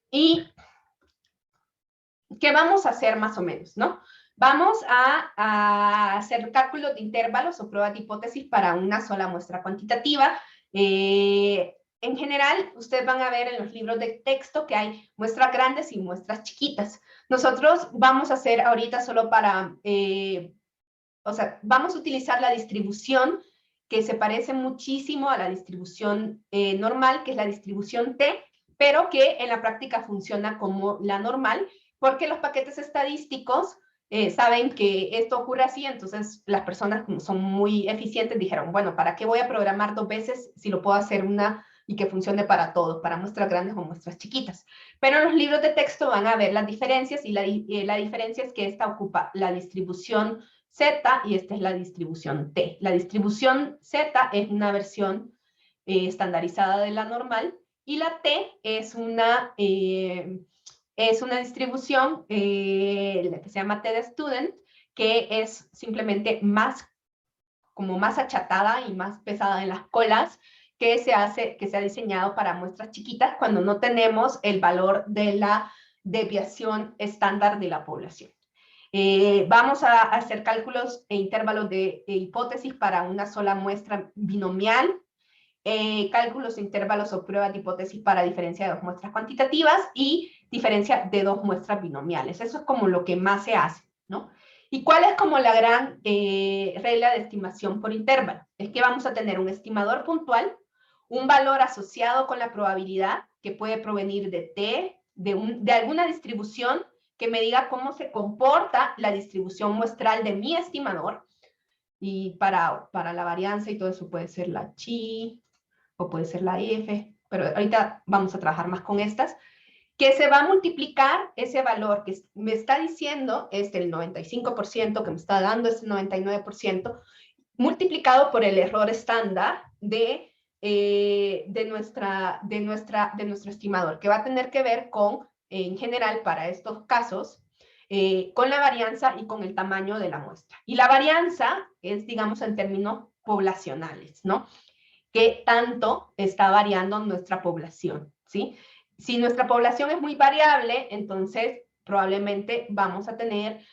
Speaker 1: ¿Y qué vamos a hacer más o menos, no? Vamos a hacer cálculos de intervalos o pruebas de hipótesis para una sola muestra cuantitativa. En general, ustedes van a ver en los libros de texto que hay muestras grandes y muestras chiquitas. Nosotros vamos a hacer ahorita solo vamos a utilizar la distribución que se parece muchísimo a la distribución normal, que es la distribución T, pero que en la práctica funciona como la normal, porque los paquetes estadísticos saben que esto ocurre así, entonces las personas como son muy eficientes dijeron, bueno, ¿para qué voy a programar 2 veces si lo puedo hacer una y que funcione para todos, para muestras grandes o muestras chiquitas? Pero en los libros de texto van a ver las diferencias y la diferencia es que esta ocupa la distribución Z y esta es la distribución T. La distribución Z es una versión estandarizada de la normal y la T es una distribución que se llama T de Student, que es simplemente más achatada y más pesada en las colas, que se ha diseñado para muestras chiquitas cuando no tenemos el valor de la desviación estándar de la población. Vamos a hacer cálculos e intervalos de hipótesis para una sola muestra binomial, cálculos de intervalos o pruebas de hipótesis para diferencia de 2 muestras cuantitativas y diferencia de 2 muestras binomiales. Eso es como lo que más se hace, ¿no? ¿Y cuál es como la gran regla de estimación por intervalo? Es que vamos a tener un estimador puntual, un valor asociado con la probabilidad que puede provenir de T, de alguna distribución que me diga cómo se comporta la distribución muestral de mi estimador. Y para la varianza y todo eso puede ser la chi o puede ser la f, pero ahorita vamos a trabajar más con estas, que se va a multiplicar ese valor que me está diciendo, el 95%, que me está dando ese 99%, multiplicado por el error estándar de nuestro estimador, que va a tener que ver con, en general, para estos casos, con la varianza y con el tamaño de la muestra. Y la varianza es, digamos, en términos poblacionales, ¿no? ¿Qué tanto está variando nuestra población? ¿Sí? Si nuestra población es muy variable, entonces probablemente vamos a tener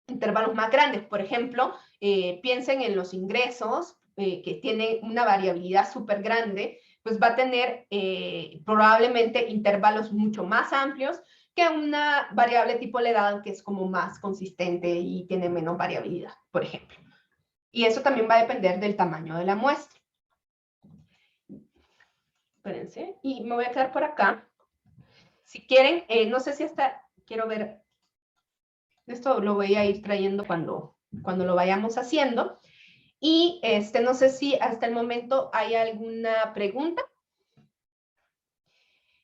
Speaker 1: intervalos más grandes. Por ejemplo, piensen en los ingresos que tienen una variabilidad súper grande, pues va a tener probablemente intervalos mucho más amplios que una variable tipo la edad que es como más consistente y tiene menos variabilidad, por ejemplo. Y eso también va a depender del tamaño de la muestra. Espérense. Y me voy a quedar por acá. Si quieren, no sé si quiero ver, esto lo voy a ir trayendo cuando lo vayamos haciendo. Y no sé si hasta el momento hay alguna pregunta.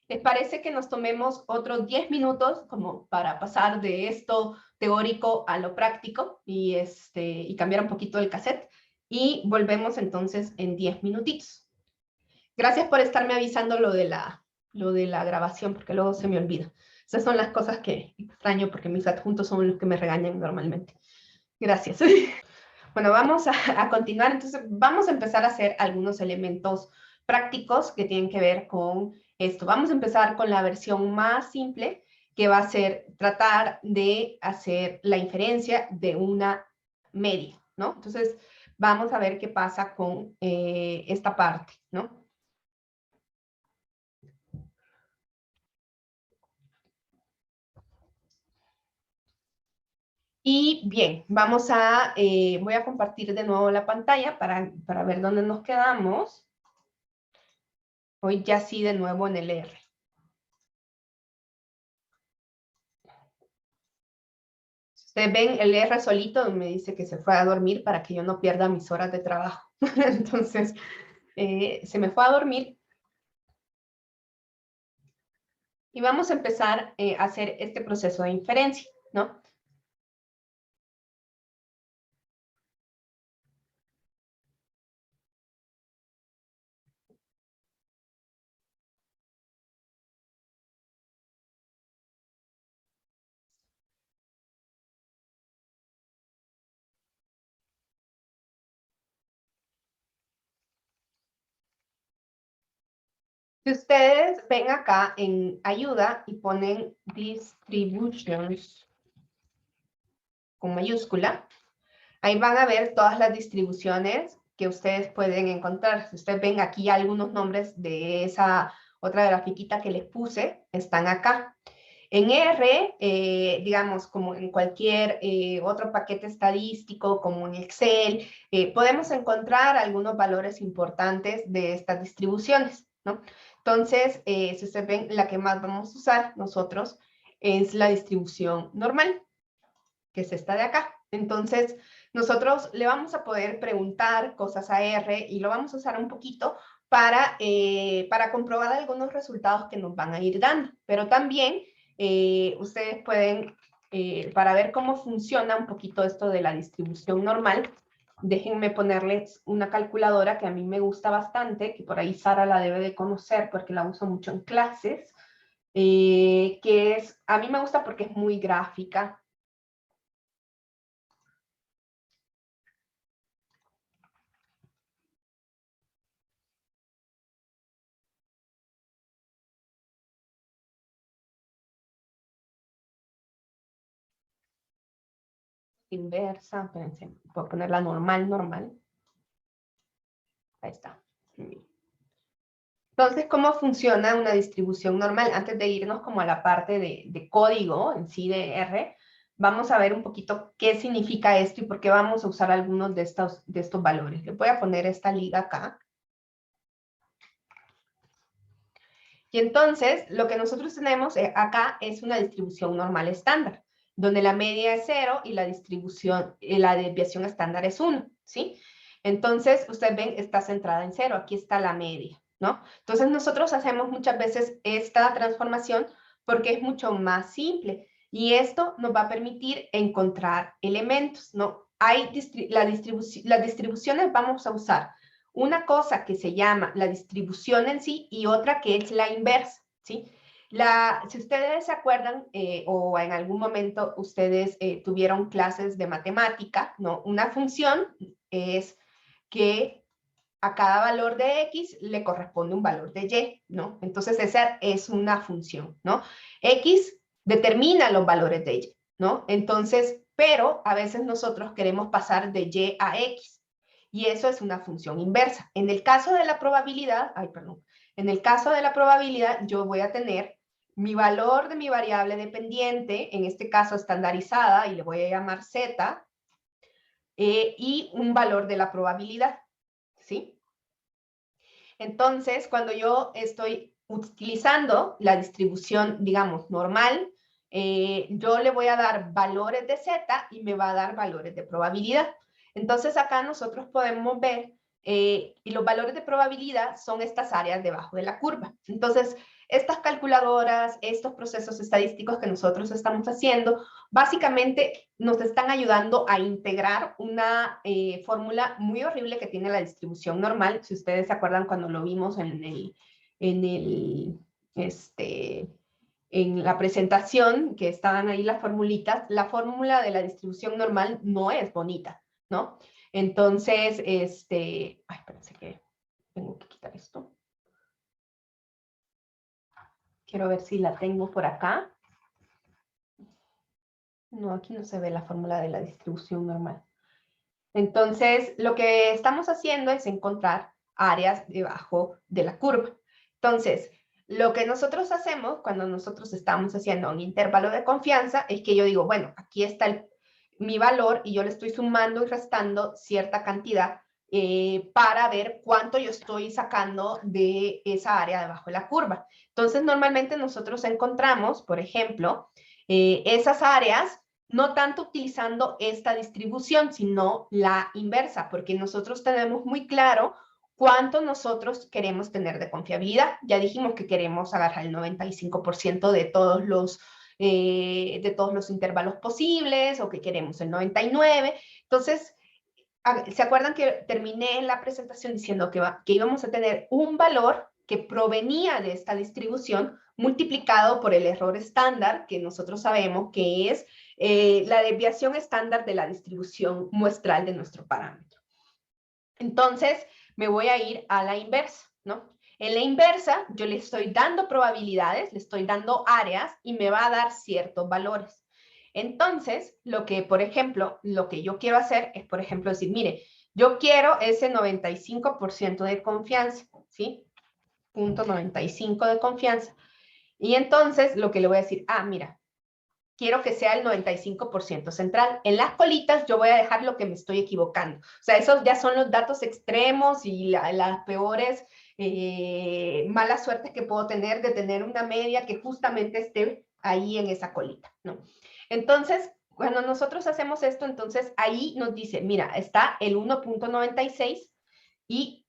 Speaker 1: ¿Les parece que nos tomemos otros 10 minutos como para pasar de esto teórico a lo práctico y cambiar un poquito el cassette? Y volvemos entonces en 10 minutitos. Gracias por estarme avisando lo de la grabación, porque luego se me olvida. Esas son las cosas que extraño porque mis adjuntos son los que me regañan normalmente. Gracias. Bueno, vamos a continuar. Entonces, vamos a empezar a hacer algunos elementos prácticos que tienen que ver con esto. Vamos a empezar con la versión más simple, que va a ser tratar de hacer la inferencia de una media, ¿no? Entonces, vamos a ver qué pasa con esta parte, ¿no? Y bien, voy a compartir de nuevo la pantalla para ver dónde nos quedamos. Hoy ya sí de nuevo en el R. Ustedes ven el R solito, me dice que se fue a dormir para que yo no pierda mis horas de trabajo. Entonces, se me fue a dormir. Y vamos a empezar a hacer este proceso de inferencia, ¿no? Si ustedes ven acá en ayuda y ponen distributions con mayúscula, ahí van a ver todas las distribuciones que ustedes pueden encontrar. Si ustedes ven aquí algunos nombres de esa otra grafiquita que les puse, están acá. En R, digamos, como en cualquier otro paquete estadístico, como en Excel, podemos encontrar algunos valores importantes de estas distribuciones, ¿no? Entonces, si ustedes ven, la que más vamos a usar nosotros es la distribución normal, que es esta de acá. Entonces, nosotros le vamos a poder preguntar cosas a R y lo vamos a usar un poquito para comprobar algunos resultados que nos van a ir dando. Pero también ustedes pueden, para ver cómo funciona un poquito esto de la distribución normal, déjenme ponerles una calculadora que a mí me gusta bastante, que por ahí Sara la debe de conocer porque la uso mucho en clases, a mí me gusta porque es muy gráfica. Inversa, espérense, voy a poner la normal. Ahí está. Entonces, ¿cómo funciona una distribución normal? Antes de irnos como a la parte de código en sí de R, vamos a ver un poquito qué significa esto y por qué vamos a usar algunos de estos valores. Le voy a poner esta liga acá. Y entonces, lo que nosotros tenemos acá es una distribución normal estándar, donde la media es 0 y la desviación estándar es 1, ¿sí? Entonces, ustedes ven, está centrada en 0, aquí está la media, ¿no? Entonces, nosotros hacemos muchas veces esta transformación porque es mucho más simple y esto nos va a permitir encontrar elementos, ¿no? Las distribuciones vamos a usar una cosa que se llama la distribución en sí y otra que es la inversa, ¿sí? Si ustedes se acuerdan o en algún momento ustedes tuvieron clases de matemática, ¿no? Una función es que a cada valor de X le corresponde un valor de Y, ¿no? Entonces esa es una función, ¿no? X determina los valores de Y, ¿no? Entonces, pero a veces nosotros queremos pasar de Y a X y eso es una función inversa. En el caso de la probabilidad, en el caso de la probabilidad yo voy a tener mi valor de mi variable dependiente, en este caso estandarizada, y le voy a llamar Z, y un valor de la probabilidad, ¿sí? Entonces, cuando yo estoy utilizando la distribución, digamos, normal, yo le voy a dar valores de Z y me va a dar valores de probabilidad. Entonces, acá nosotros podemos ver, y los valores de probabilidad son estas áreas debajo de la curva. Entonces, estas calculadoras, estos procesos estadísticos que nosotros estamos haciendo, básicamente nos están ayudando a integrar una fórmula muy horrible que tiene la distribución normal. Si ustedes se acuerdan cuando lo vimos en la presentación, que estaban ahí las formulitas, la fórmula de la distribución normal no es bonita, ¿no? Entonces, ay, espérense que tengo que quitar esto. Quiero ver si la tengo por acá. No, aquí no se ve la fórmula de la distribución normal. Entonces, lo que estamos haciendo es encontrar áreas debajo de la curva. Entonces, lo que nosotros hacemos cuando nosotros estamos haciendo un intervalo de confianza es que yo digo, bueno, aquí está mi valor y yo le estoy sumando y restando cierta cantidad para ver cuánto yo estoy sacando de esa área debajo de la curva. Entonces, normalmente nosotros encontramos, por ejemplo, esas áreas no tanto utilizando esta distribución, sino la inversa, porque nosotros tenemos muy claro cuánto nosotros queremos tener de confiabilidad. Ya dijimos que queremos agarrar el 95% de todos los intervalos posibles, o que queremos el 99%. Entonces, ¿se acuerdan que terminé en la presentación diciendo que íbamos a tener un valor que provenía de esta distribución multiplicado por el error estándar, que nosotros sabemos que es la desviación estándar de la distribución muestral de nuestro parámetro? Entonces, me voy a ir a la inversa, ¿no? En la inversa, yo le estoy dando probabilidades, le estoy dando áreas y me va a dar ciertos valores. Entonces, por ejemplo, lo que yo quiero hacer es, por ejemplo, decir, mire, yo quiero ese 95% de confianza, ¿sí? 0.95 de confianza. Y entonces, lo que le voy a decir, mira, quiero que sea el 95% central. En las colitas yo voy a dejar lo que me estoy equivocando. O sea, esos ya son los datos extremos y las peores malas suertes que puedo tener de tener una media que justamente esté ahí en esa colita, ¿no? Entonces, cuando nosotros hacemos esto, entonces ahí nos dice, mira, está el 1.96 y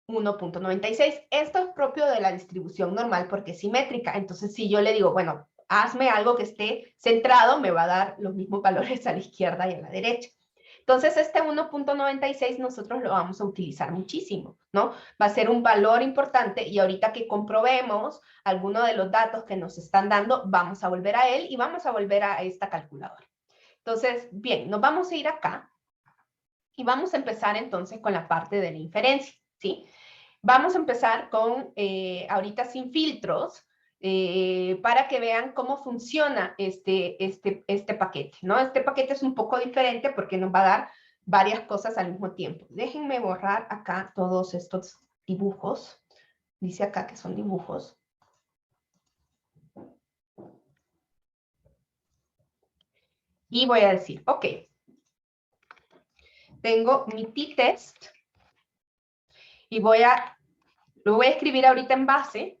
Speaker 1: 1.96. Esto es propio de la distribución normal porque es simétrica. Entonces, si yo le digo, bueno, hazme algo que esté centrado, me va a dar los mismos valores a la izquierda y a la derecha. Entonces, este 1.96 nosotros lo vamos a utilizar muchísimo, ¿no? Va a ser un valor importante y ahorita que comprobemos alguno de los datos que nos están dando, vamos a volver a él y vamos a volver a esta calculadora. Entonces, bien, nos vamos a ir acá y vamos a empezar entonces con la parte de la inferencia, ¿sí? Vamos a empezar con, ahorita sin filtros, para que vean cómo funciona este paquete, ¿no? Este paquete es un poco diferente porque nos va a dar varias cosas al mismo tiempo. Déjenme borrar acá todos estos dibujos. Dice acá que son dibujos. Y voy a decir, ok, tengo mi t-test y lo voy a escribir ahorita en base.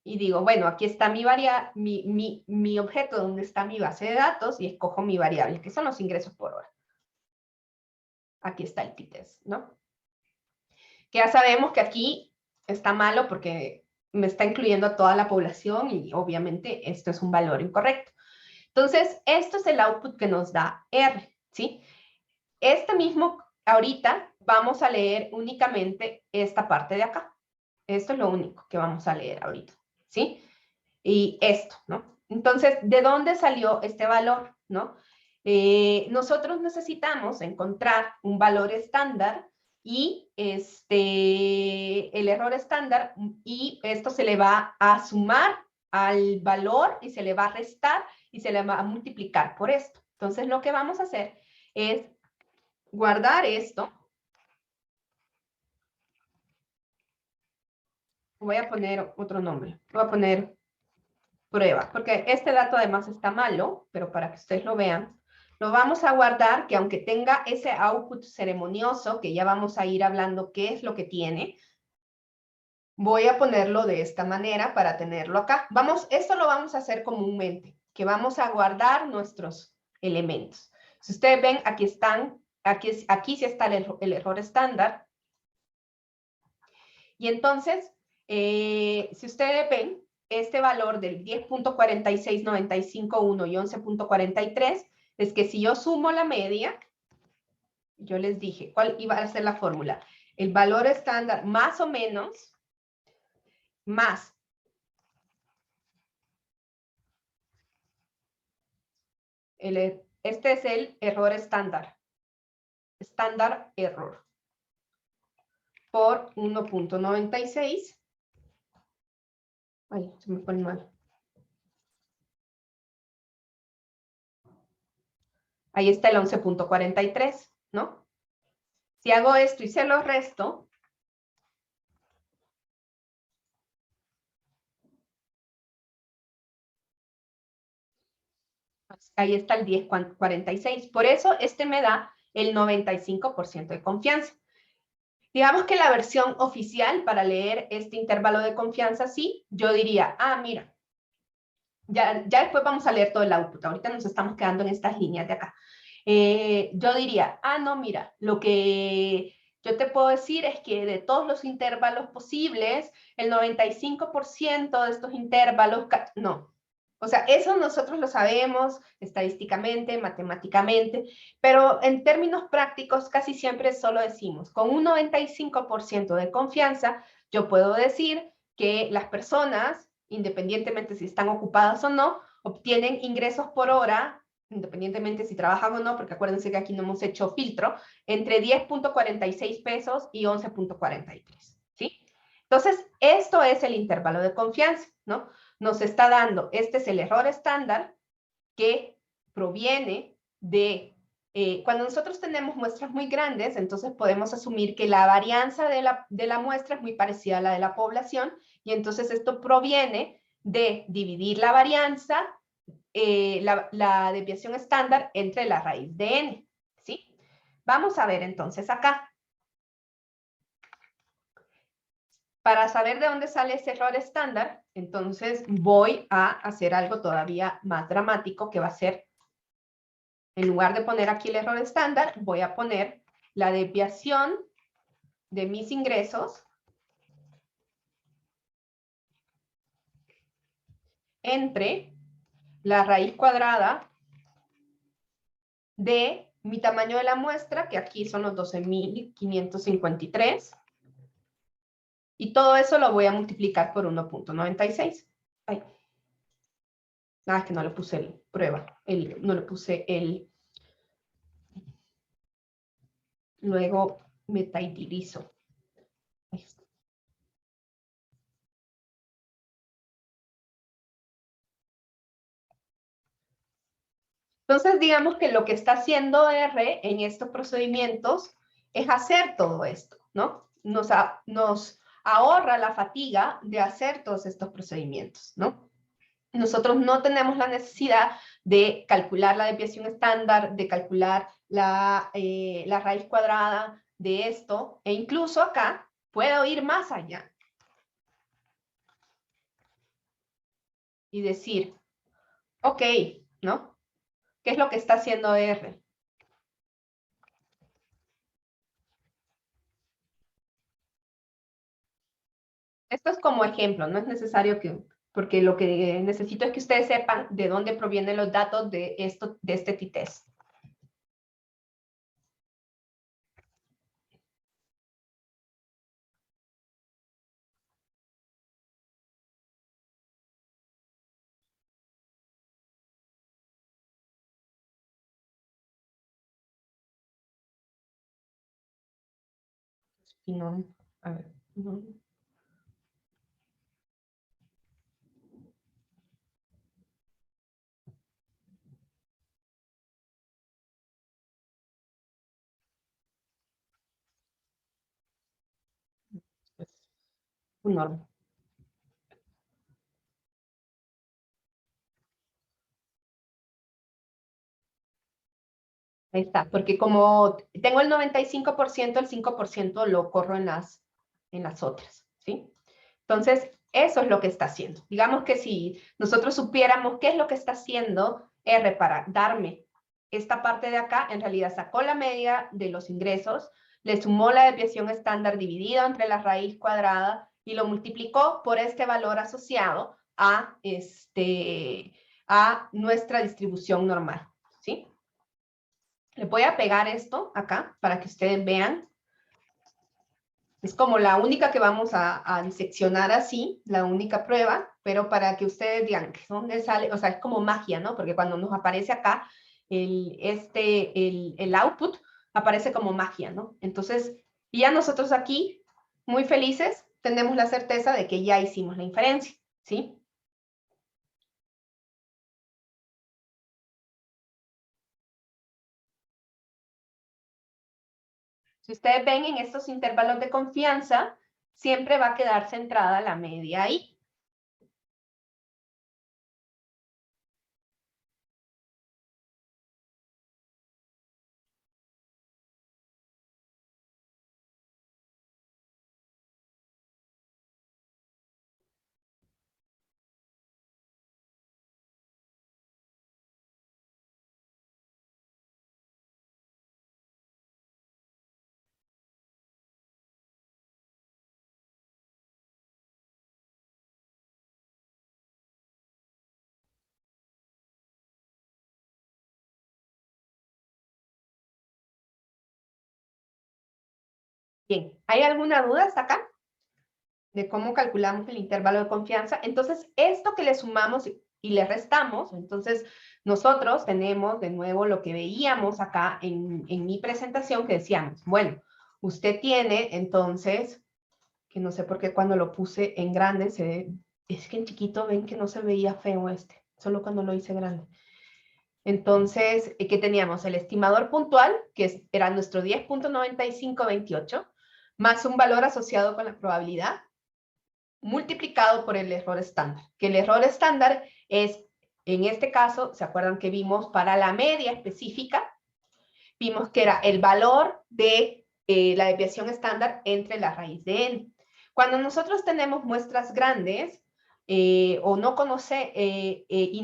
Speaker 1: Y digo, bueno, aquí está mi objeto donde está mi base de datos y escojo mi variable, que son los ingresos por hora. Aquí está el t-test, ¿no? Que ya sabemos que aquí está malo porque me está incluyendo a toda la población y obviamente esto es un valor incorrecto. Entonces, esto es el output que nos da R, ¿sí? Este mismo, ahorita vamos a leer únicamente esta parte de acá. Esto es lo único que vamos a leer ahorita, ¿sí? Y esto, ¿no? Entonces, ¿de dónde salió este valor, no? Nosotros necesitamos encontrar un valor estándar y el error estándar, y esto se le va a sumar al valor y se le va a restar y se le va a multiplicar por esto. Entonces, lo que vamos a hacer es guardar esto. Voy a poner otro nombre. Voy a poner prueba, porque este dato además está malo, pero para que ustedes lo vean, lo vamos a guardar, que aunque tenga ese output ceremonioso, que ya vamos a ir hablando qué es lo que tiene, Voy a ponerlo de esta manera para tenerlo acá. Esto lo vamos a hacer comúnmente, que vamos a guardar nuestros elementos. Si ustedes ven, aquí están, aquí sí está el error estándar. Y entonces, si ustedes ven, este valor del 10.46951 y 11.43, es que si yo sumo la media, yo les dije, ¿cuál iba a ser la fórmula? El valor estándar más o menos, más este es el error estándar, estándar error, por 1.96. Ay, se me fue mal. Ahí está el 11.43, ¿no? Si hago esto y se lo resto, ahí está el 10.46. Por eso este me da el 95% de confianza. Digamos que la versión oficial para leer este intervalo de confianza, sí, yo diría, mira, ya después vamos a leer todo el output. Ahorita nos estamos quedando en estas líneas de acá. Yo diría, no, mira, lo que yo te puedo decir es que de todos los intervalos posibles, el 95% de estos intervalos, no. O sea, eso nosotros lo sabemos estadísticamente, matemáticamente, pero en términos prácticos casi siempre solo decimos, con un 95% de confianza, yo puedo decir que las personas, independientemente si están ocupadas o no, obtienen ingresos por hora, independientemente si trabajan o no, porque acuérdense que aquí no hemos hecho filtro, entre 10.46 pesos y 11.43, ¿sí? Entonces, esto es el intervalo de confianza, ¿no? Nos está dando, este es el error estándar que proviene de, cuando nosotros tenemos muestras muy grandes, entonces podemos asumir que la varianza de la muestra es muy parecida a la de la población, y entonces esto proviene de dividir la varianza, la desviación estándar entre la raíz de n, ¿sí? Vamos a ver entonces acá. Para saber de dónde sale ese error estándar, entonces voy a hacer algo todavía más dramático, que va a ser, en lugar de poner aquí el error estándar, voy a poner la desviación de mis ingresos entre la raíz cuadrada de mi tamaño de la muestra, que aquí son los 12.553, y todo eso lo voy a multiplicar por 1.96. Ay, nada, es que no le puse el prueba, no le puse el... Luego metaidilizo. Ahí está. Entonces, digamos que lo que está haciendo R en estos procedimientos es hacer todo esto, ¿no? Nos ahorra la fatiga de hacer todos estos procedimientos, ¿no? Nosotros no tenemos la necesidad de calcular la desviación estándar, de calcular la raíz cuadrada de esto, e incluso acá puedo ir más allá y decir, ok, ¿no? ¿Qué es lo que está haciendo R? Esto es como ejemplo, no es necesario que, porque lo que necesito es que ustedes sepan de dónde provienen los datos de este t-test. Y no, a ver, no. Es un norma. Ahí está, porque como tengo el 95%, el 5% lo corro en las otras, ¿sí? Entonces, eso es lo que está haciendo. Digamos que si nosotros supiéramos qué es lo que está haciendo R para darme esta parte de acá, en realidad sacó la media de los ingresos, le sumó la desviación estándar dividida entre la raíz cuadrada y lo multiplicó por este valor asociado a nuestra distribución normal, ¿sí? Le voy a pegar esto acá para que ustedes vean. Es como la única que vamos a diseccionar así, la única prueba, pero para que ustedes digan que dónde sale, o sea, es como magia, ¿no? Porque cuando nos aparece acá el output, aparece como magia, ¿no? Entonces, ya nosotros aquí, muy felices, tenemos la certeza de que ya hicimos la inferencia, ¿sí? Si ustedes ven en estos intervalos de confianza, siempre va a quedar centrada la media ahí. Bien, ¿hay alguna duda hasta acá de cómo calculamos el intervalo de confianza? Entonces, esto que le sumamos y le restamos, entonces nosotros tenemos de nuevo lo que veíamos acá en mi presentación que decíamos, bueno, usted tiene entonces, que no sé por qué cuando lo puse en grande, es que en chiquito ven que no se veía feo solo cuando lo hice grande. Entonces, ¿qué teníamos? El estimador puntual, que era nuestro 10.9528, más un valor asociado con la probabilidad, multiplicado por el error estándar. Que el error estándar es, en este caso, ¿se acuerdan que vimos para la media específica? Vimos que era el valor de la desviación estándar entre la raíz de n. Cuando nosotros tenemos muestras grandes, y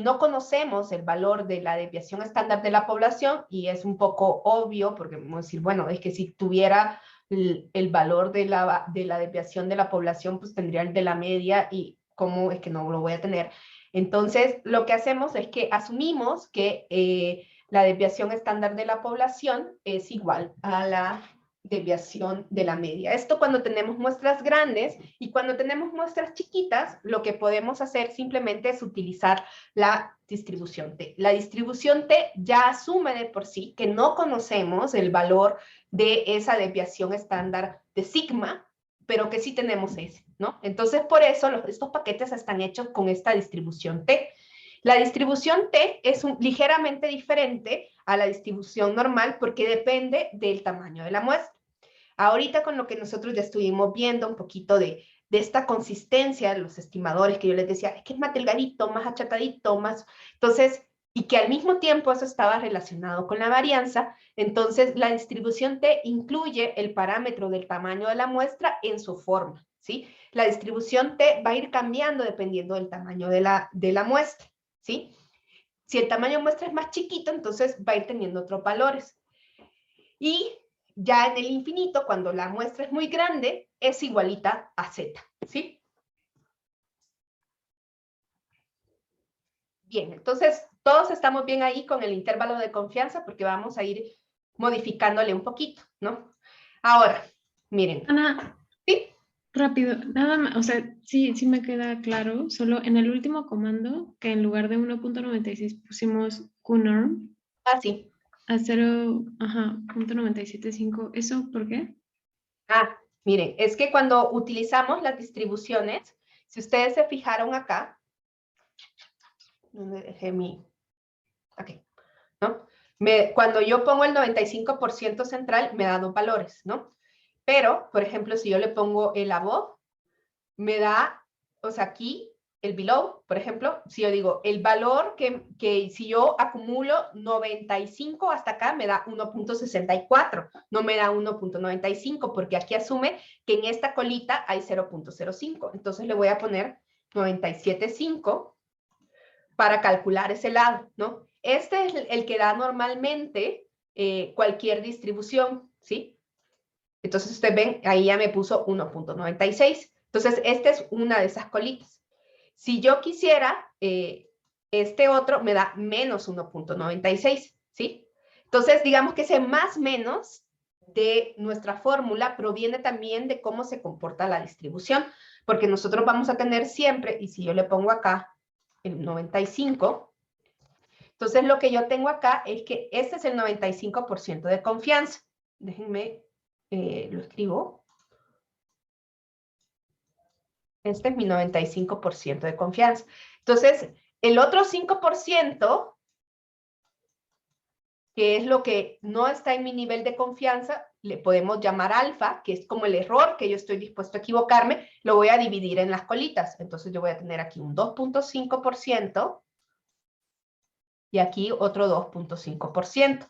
Speaker 1: no conocemos el valor de la desviación estándar de la población, y es un poco obvio, porque vamos a decir, bueno, es que si tuviera el valor de la desviación de la población, pues tendría el de la media, y cómo es que no lo voy a tener. Entonces, lo que hacemos es que asumimos que la desviación estándar de la población es igual a la desviación de la media. Esto cuando tenemos muestras grandes, y cuando tenemos muestras chiquitas, lo que podemos hacer simplemente es utilizar la distribución T. La distribución T ya asume de por sí que no conocemos el valor de esa desviación estándar de sigma, pero que sí tenemos ese, ¿no? Entonces, por eso estos paquetes están hechos con esta distribución T. La distribución T es ligeramente diferente a la distribución normal porque depende del tamaño de la muestra. Ahorita con lo que nosotros ya estuvimos viendo un poquito de esta consistencia de los estimadores que yo les decía, es que es más delgadito, más achatadito, más... Entonces, y que al mismo tiempo eso estaba relacionado con la varianza, entonces la distribución T incluye el parámetro del tamaño de la muestra en su forma, ¿sí? La distribución T va a ir cambiando dependiendo del tamaño de la muestra, ¿sí? Si el tamaño de muestra es más chiquito, entonces va a ir teniendo otros valores. Y ya en el infinito, cuando la muestra es muy grande, es igualita a Z, ¿sí? Bien, entonces todos estamos bien ahí con el intervalo de confianza porque vamos a ir modificándole un poquito, ¿no? Ahora, miren.
Speaker 2: Ana,
Speaker 1: ¿Sí?
Speaker 2: rápido, nada más, o sea, sí me queda claro, solo en el último comando, que en lugar de 1.96 pusimos QNorm
Speaker 1: Ah, sí.
Speaker 2: a 0.975, ¿eso por qué?
Speaker 1: Ah, miren, es que cuando utilizamos las distribuciones, si ustedes se fijaron acá, ¿dónde dejé mi...? Aquí, ¿no? Cuando yo pongo el 95% central, me da dos valores, ¿no? Pero, por ejemplo, si yo le pongo el above, me da, o sea, aquí el below, por ejemplo, si yo digo el valor que si yo acumulo 95 hasta acá me da 1.64, no me da 1.95 porque aquí asume que en esta colita hay 0.05. Entonces le voy a poner 97.5 para calcular ese lado, ¿no? Este es el que da normalmente cualquier distribución, ¿sí? Entonces ustedes ven, ahí ya me puso 1.96. Entonces esta es una de esas colitas. Si yo quisiera, este otro me da menos 1.96, ¿sí? Entonces, digamos que ese más menos de nuestra fórmula proviene también de cómo se comporta la distribución, porque nosotros vamos a tener siempre, y si yo le pongo acá el 95, entonces lo que yo tengo acá es que este es el 95% de confianza. Déjenme, lo escribo. Este es mi 95% de confianza. Entonces, el otro 5%, que es lo que no está en mi nivel de confianza, le podemos llamar alfa, que es como el error que yo estoy dispuesto a equivocarme, lo voy a dividir en las colitas. Entonces yo voy a tener aquí un 2.5% y aquí otro 2.5%.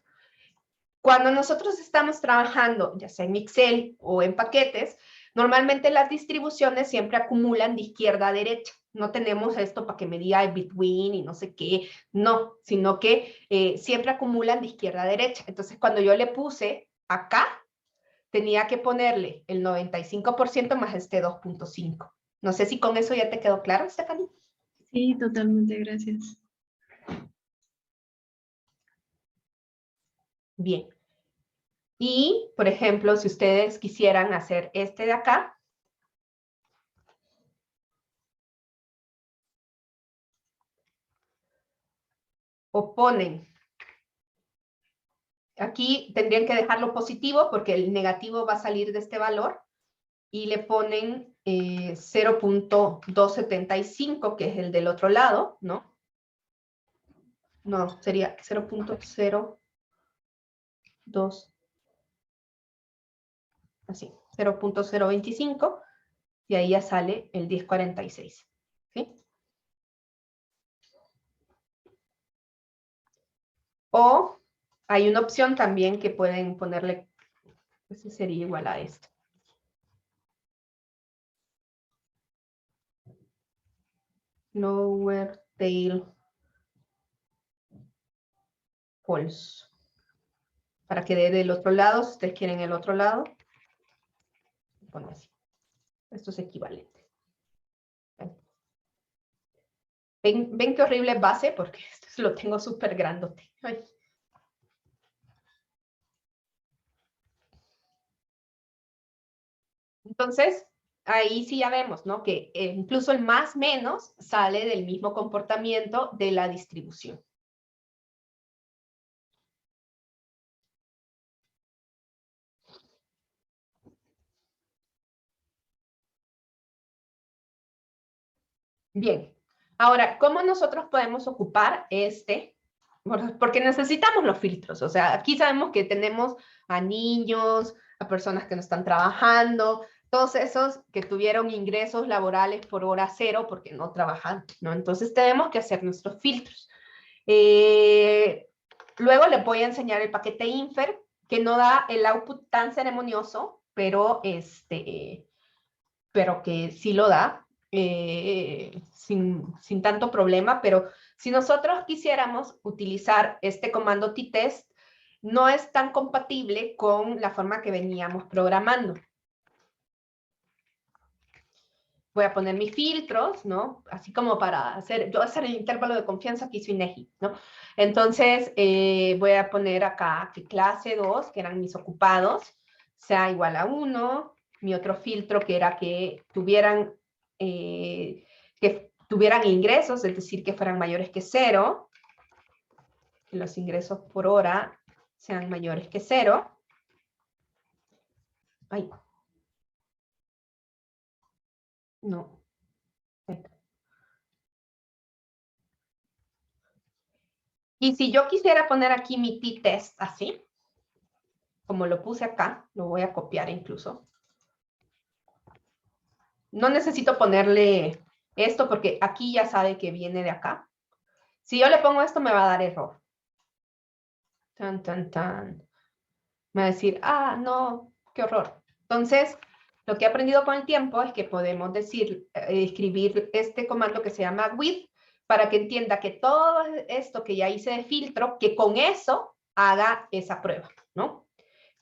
Speaker 1: Cuando nosotros estamos trabajando, ya sea en Excel o en paquetes, normalmente las distribuciones siempre acumulan de izquierda a derecha. No tenemos esto para que me diga between y no sé qué, no, sino que siempre acumulan de izquierda a derecha. Entonces, cuando yo le puse acá, tenía que ponerle el 95% más este 2.5. No sé si con eso ya te quedó claro, Stephanie.
Speaker 2: Sí, totalmente, gracias.
Speaker 1: Bien. Y, por ejemplo, si ustedes quisieran hacer este de acá, o ponen, aquí tendrían que dejarlo positivo porque el negativo va a salir de este valor, y le ponen 0.275, que es el del otro lado, ¿no? No, sería 0.02, así, 0.025, y ahí ya sale el 1046, ¿sí? O hay una opción también que pueden ponerle, ese sería igual a esto. Lower tail false. Para que dé del otro lado, si ustedes quieren el otro lado, pone así. Esto es equivalente. ¿Ven qué horrible base? Porque esto lo tengo súper grandote. Ay. Entonces, ahí sí ya vemos, ¿no? Que incluso el más menos sale del mismo comportamiento de la distribución. Bien. Ahora, ¿cómo nosotros podemos ocupar este? Porque necesitamos los filtros. O sea, aquí sabemos que tenemos a niños, a personas que no están trabajando, todos esos que tuvieron ingresos laborales por hora cero porque no trabajan, ¿no? Entonces tenemos que hacer nuestros filtros. Luego le voy a enseñar el paquete Infer, que no da el output tan ceremonioso, pero que sí lo da, sin tanto problema. Pero si nosotros quisiéramos utilizar este comando t-test, no es tan compatible con la forma que veníamos programando. Voy a poner mis filtros, ¿no? Así como para hacer el intervalo de confianza que hizo INEGI, ¿no? Entonces, voy a poner acá que clase 2, que eran mis ocupados, sea igual a 1. Mi otro filtro, que era que tuvieran ingresos, es decir, que fueran mayores que 0. Que los ingresos por hora sean mayores que 0. Ay. No. Y si yo quisiera poner aquí mi t-test así, como lo puse acá, lo voy a copiar incluso. No necesito ponerle Esto porque aquí ya sabe que viene de acá. Si yo le pongo esto, me va a dar error. Tan, tan, tan. Me va a decir, ah, no, qué horror. Entonces, lo que he aprendido con el tiempo es que podemos decir, escribir este comando que se llama with, para que entienda que todo esto que ya hice de filtro, que con eso haga esa prueba, ¿no?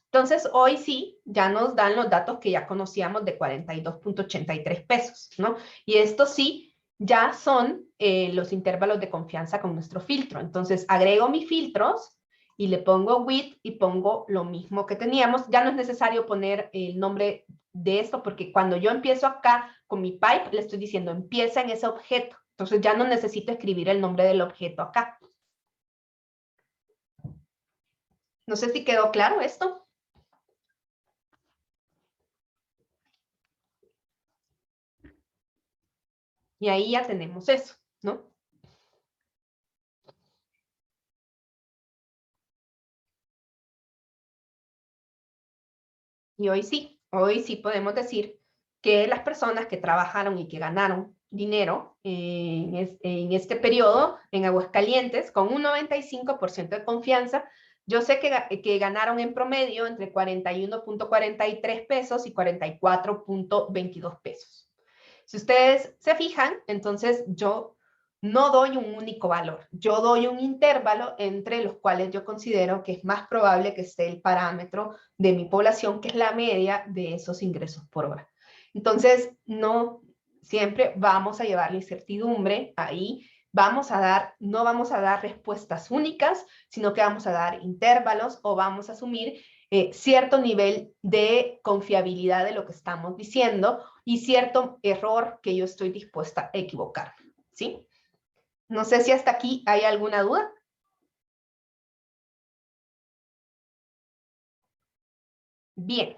Speaker 1: Entonces, hoy sí, ya nos dan los datos que ya conocíamos de 42.83 pesos, ¿no? Y esto sí, ya son los intervalos de confianza con nuestro filtro. Entonces, agrego mis filtros y le pongo with y pongo lo mismo que teníamos. Ya no es necesario poner el nombre de esto porque cuando yo empiezo acá con mi pipe, le estoy diciendo empieza en ese objeto. Entonces, ya no necesito escribir el nombre del objeto acá. No sé si quedó claro esto. Y ahí ya tenemos eso, ¿no? Y hoy sí podemos decir que las personas que trabajaron y que ganaron dinero en este periodo en Aguascalientes, con un 95% de confianza, yo sé que ganaron en promedio entre 41.43 pesos y 44.22 pesos. Si ustedes se fijan, entonces yo no doy un único valor, yo doy un intervalo entre los cuales yo considero que es más probable que esté el parámetro de mi población, que es la media de esos ingresos por hora. Entonces, no siempre vamos a llevar la incertidumbre ahí, no vamos a dar respuestas únicas, sino que vamos a dar intervalos o vamos a asumir cierto nivel de confiabilidad de lo que estamos diciendo y cierto error que yo estoy dispuesta a equivocar, ¿sí? No sé si hasta aquí hay alguna duda. Bien.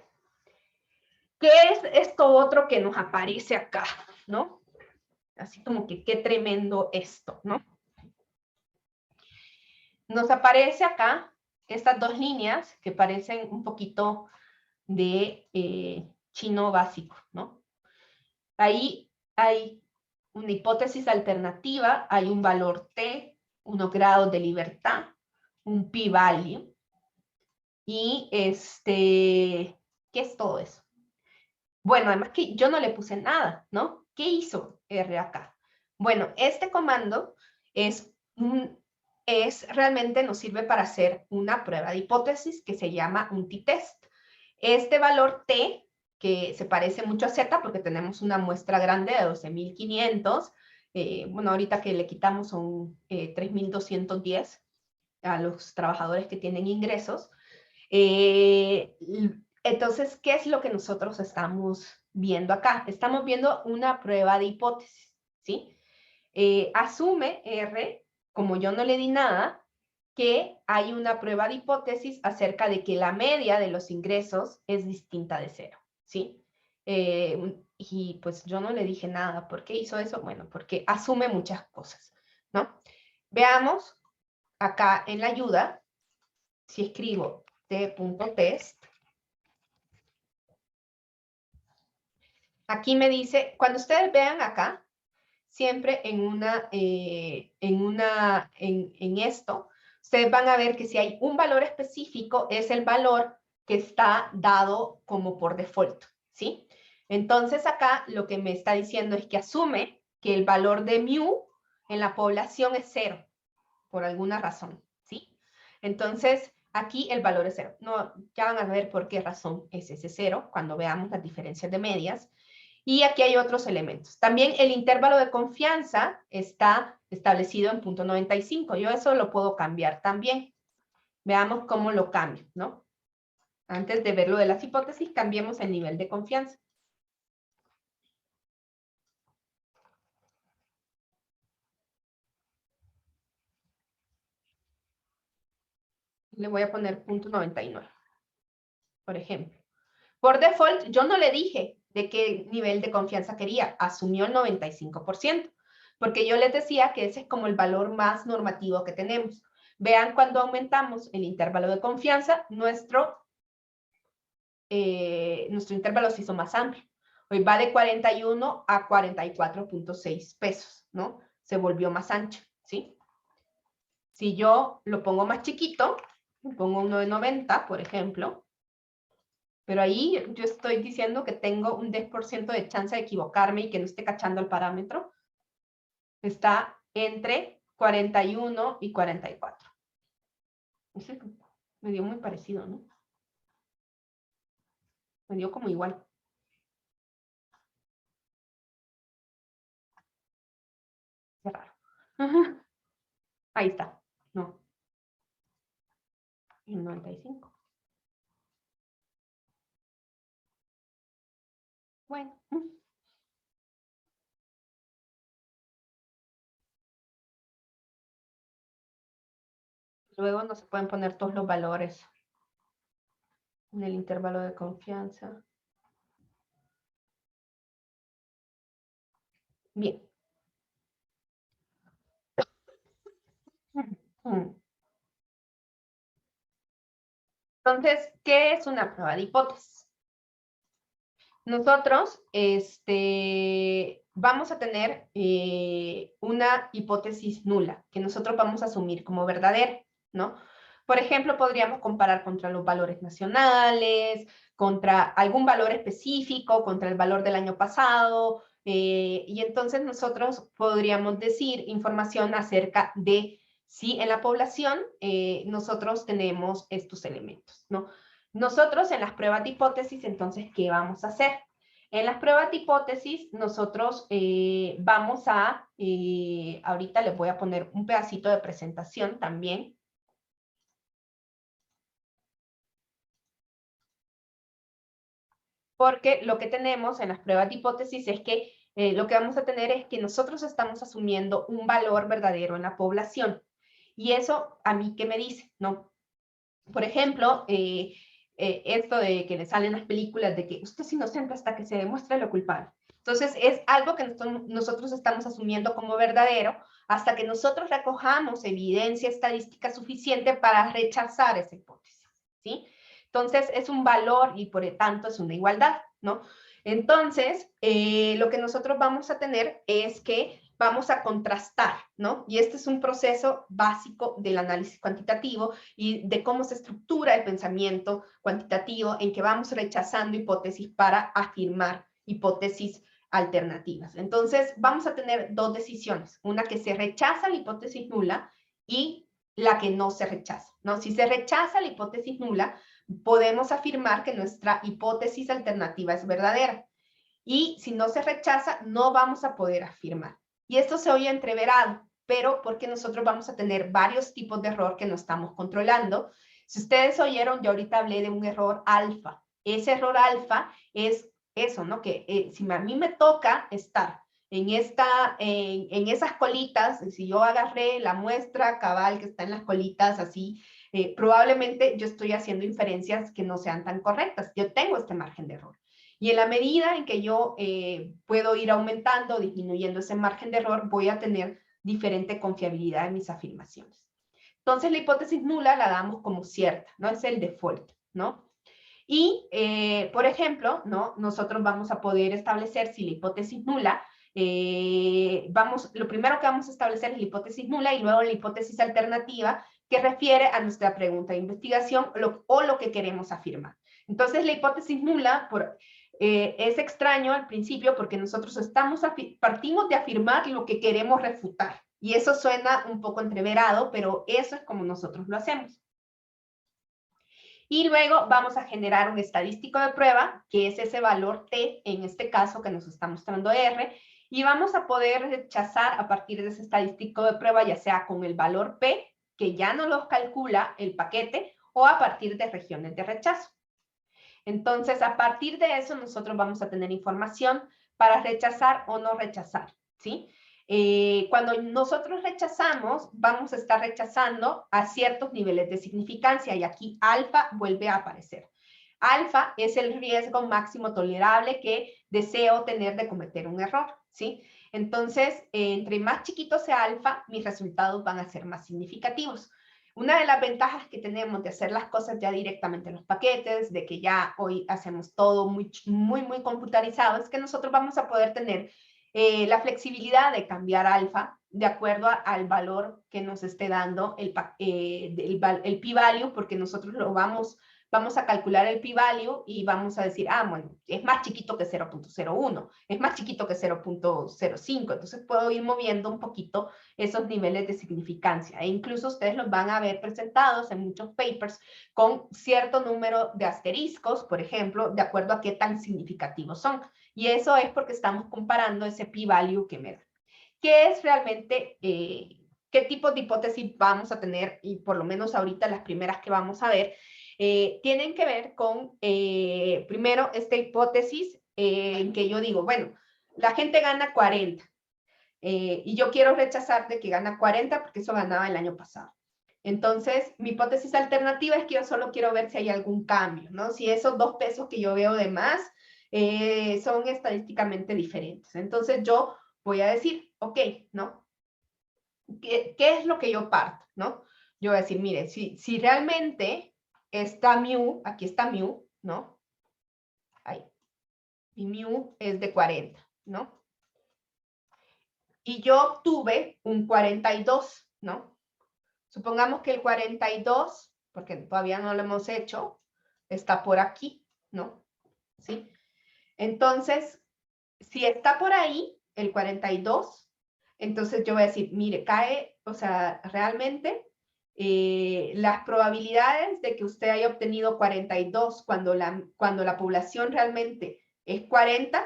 Speaker 1: ¿Qué es esto otro que nos aparece acá, no? Así como que qué tremendo esto, ¿no? Nos aparece acá estas dos líneas que parecen un poquito de chino básico, ¿no? Ahí hay una hipótesis alternativa, hay un valor T, unos grados de libertad, un p-value, y ¿qué es todo eso? Bueno, además que yo no le puse nada, ¿no? ¿Qué hizo R acá? Bueno, este comando realmente nos sirve para hacer una prueba de hipótesis que se llama un t-test. Este valor T, que se parece mucho a Z porque tenemos una muestra grande de 12.500, bueno, ahorita que le quitamos son 3.210 a los trabajadores que tienen ingresos. Entonces, ¿qué es lo que nosotros estamos viendo acá? Estamos viendo una prueba de hipótesis, ¿sí? Asume R, como yo no le di nada, que hay una prueba de hipótesis acerca de que la media de los ingresos es distinta de cero, ¿sí? Y pues yo no le dije nada. ¿Por qué hizo eso? Bueno, porque asume muchas cosas, ¿no? Veamos acá en la ayuda, si escribo t.test, aquí me dice, cuando ustedes vean acá, siempre en esto, ustedes van a ver que si hay un valor específico, es el valor que está dado como por default, ¿sí? Entonces acá lo que me está diciendo es que asume que el valor de mu en la población es 0, por alguna razón, ¿sí? Entonces, aquí el valor es 0. No, ya van a ver por qué razón es ese 0 cuando veamos las diferencias de medias. Y aquí hay otros elementos. También el intervalo de confianza está establecido en 0.95. Yo eso lo puedo cambiar también. Veamos cómo lo cambio, ¿no? Antes de ver lo de las hipótesis, cambiemos el nivel de confianza. Le voy a poner 0.99, por ejemplo. Por default, yo no le dije de qué nivel de confianza quería. Asumió el 95%, porque yo les decía que ese es como el valor más normativo que tenemos. Vean cuando aumentamos el intervalo de confianza, nuestro intervalo se hizo más amplio. Hoy va de 41 a 44.6 pesos, ¿no? Se volvió más ancho, ¿sí? Si yo lo pongo más chiquito, pongo uno de 90, por ejemplo, pero ahí yo estoy diciendo que tengo un 10% de chance de equivocarme y que no esté cachando el parámetro. Está entre 41 y 44. Me dio muy parecido, ¿no? Me dio como igual. Qué raro. Ahí está. No. En 95. Bueno. Luego no se pueden poner todos los valores en el intervalo de confianza. Bien. Entonces, ¿qué es una prueba de hipótesis? Nosotros vamos a tener una hipótesis nula que nosotros vamos a asumir como verdadera, ¿no? Por ejemplo, podríamos comparar contra los valores nacionales, contra algún valor específico, contra el valor del año pasado, y entonces nosotros podríamos decir información acerca de si en la población nosotros tenemos estos elementos, ¿no? Nosotros en las pruebas de hipótesis, entonces, ¿qué vamos a hacer? En las pruebas de hipótesis, nosotros vamos a, ahorita les voy a poner un pedacito de presentación también. Porque lo que tenemos en las pruebas de hipótesis es que lo que vamos a tener es que nosotros estamos asumiendo un valor verdadero en la población. Y eso, ¿a mí qué me dice? ¿No? Por ejemplo, esto de que le salen las películas de que usted es inocente hasta que se demuestre lo culpable. Entonces, es algo que nosotros estamos asumiendo como verdadero hasta que nosotros recojamos evidencia estadística suficiente para rechazar esa hipótesis, ¿sí? Entonces, es un valor y por tanto es una igualdad, ¿no? Entonces, lo que nosotros vamos a tener es que vamos a contrastar, ¿no? Y este es un proceso básico del análisis cuantitativo y de cómo se estructura el pensamiento cuantitativo en que vamos rechazando hipótesis para afirmar hipótesis alternativas. Entonces, vamos a tener dos decisiones, una que se rechaza la hipótesis nula y la que no se rechaza, ¿no? Si se rechaza la hipótesis nula, podemos afirmar que nuestra hipótesis alternativa es verdadera. Y si no se rechaza, no vamos a poder afirmar. Y esto se oye entreverado, pero porque nosotros vamos a tener varios tipos de error que no estamos controlando. Si ustedes oyeron, yo ahorita hablé de un error alfa. Ese error alfa es eso, ¿no? Que si a mí me toca estar en esas colitas, si yo agarré la muestra cabal que está en las colitas así, probablemente yo estoy haciendo inferencias que no sean tan correctas. Yo tengo este margen de error. Y en la medida en que yo puedo ir aumentando o disminuyendo ese margen de error, voy a tener diferente confiabilidad en mis afirmaciones. Entonces, la hipótesis nula la damos como cierta, ¿no? Es el default, ¿no? Y, por ejemplo, ¿no? Nosotros vamos a poder establecer si la hipótesis nula, lo primero que vamos a establecer es la hipótesis nula y luego la hipótesis alternativa que refiere a nuestra pregunta de investigación o lo que queremos afirmar. Entonces, la hipótesis nula es extraño al principio porque nosotros partimos de afirmar lo que queremos refutar. Y eso suena un poco entreverado, pero eso es como nosotros lo hacemos. Y luego vamos a generar un estadístico de prueba, que es ese valor T, en este caso que nos está mostrando R, y vamos a poder rechazar a partir de ese estadístico de prueba, ya sea con el valor P, que ya no los calcula el paquete, o a partir de regiones de rechazo. Entonces, a partir de eso, nosotros vamos a tener información para rechazar o no rechazar, ¿sí? Cuando nosotros rechazamos, vamos a estar rechazando a ciertos niveles de significancia y aquí alfa vuelve a aparecer. Alfa es el riesgo máximo tolerable que deseo tener de cometer un error, ¿sí? Entonces, entre más chiquito sea alfa, mis resultados van a ser más significativos. Una de las ventajas que tenemos de hacer las cosas ya directamente en los paquetes, de que ya hoy hacemos todo muy computarizado, es que nosotros vamos a poder tener la flexibilidad de cambiar alfa de acuerdo al valor que nos esté dando el p-value, porque nosotros lo vamos a calcular el p-value y vamos a decir, bueno, es más chiquito que 0.01, es más chiquito que 0.05, entonces puedo ir moviendo un poquito esos niveles de significancia. E incluso ustedes los van a ver presentados en muchos papers con cierto número de asteriscos, por ejemplo, de acuerdo a qué tan significativos son. Y eso es porque estamos comparando ese p-value que me da. ¿Qué es realmente, qué tipo de hipótesis vamos a tener? Y por lo menos ahorita las primeras que vamos a ver, tienen que ver con, primero, esta hipótesis en que yo digo, bueno, la gente gana 40, y yo quiero rechazar de que gana 40 porque eso ganaba el año pasado. Entonces, mi hipótesis alternativa es que yo solo quiero ver si hay algún cambio, ¿no? Si esos 2 pesos que yo veo de más son estadísticamente diferentes. Entonces, yo voy a decir, ok, ¿no? ¿Qué es lo que yo parto, ¿no? Yo voy a decir, mire, si realmente está mu, aquí está mu, ¿no? Ahí. Y mu es de 40, ¿no? Y yo obtuve un 42, ¿no? Supongamos que el 42, porque todavía no lo hemos hecho, está por aquí, ¿no? ¿Sí? Entonces, si está por ahí, el 42, entonces yo voy a decir, mire, cae, o sea, realmente las probabilidades de que usted haya obtenido 42 cuando la población realmente es 40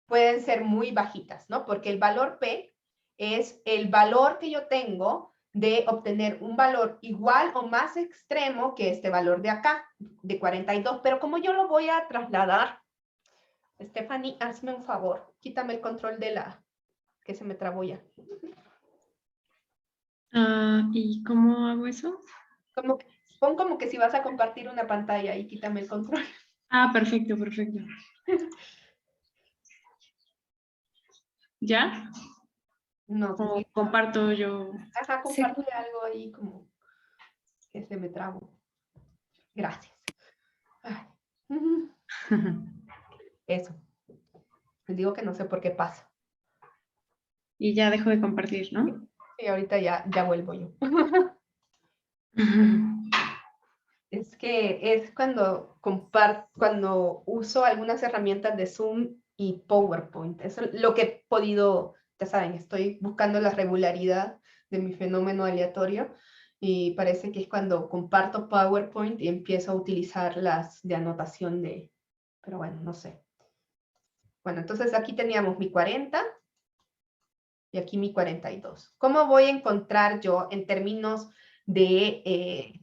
Speaker 1: pueden ser muy bajitas, ¿no? Porque el valor P es el valor que yo tengo de obtener un valor igual o más extremo que este valor de acá, de 42, pero como yo lo voy a trasladar, Stephanie, hazme un favor, quítame el control de la que se me trabó ya.
Speaker 2: ¿Y cómo hago eso?
Speaker 1: Pon como que si vas a compartir una pantalla y quítame el control.
Speaker 2: Perfecto, perfecto. ¿Ya?
Speaker 1: No sé si...
Speaker 2: comparto yo.
Speaker 1: Ajá, comparte algo ahí como que se me trabó. Gracias. Ay. Eso. Les digo que no sé por qué pasa.
Speaker 2: Y ya dejo de compartir, ¿no?
Speaker 1: Y ahorita ya vuelvo yo. Es que es cuando uso algunas herramientas de Zoom y PowerPoint. Eso es lo que he podido, ya saben, estoy buscando la regularidad de mi fenómeno aleatorio y parece que es cuando comparto PowerPoint y empiezo a utilizar las de anotación pero bueno, no sé. Bueno, entonces aquí teníamos mi 40 y aquí mi 42. ¿Cómo voy a encontrar yo en términos de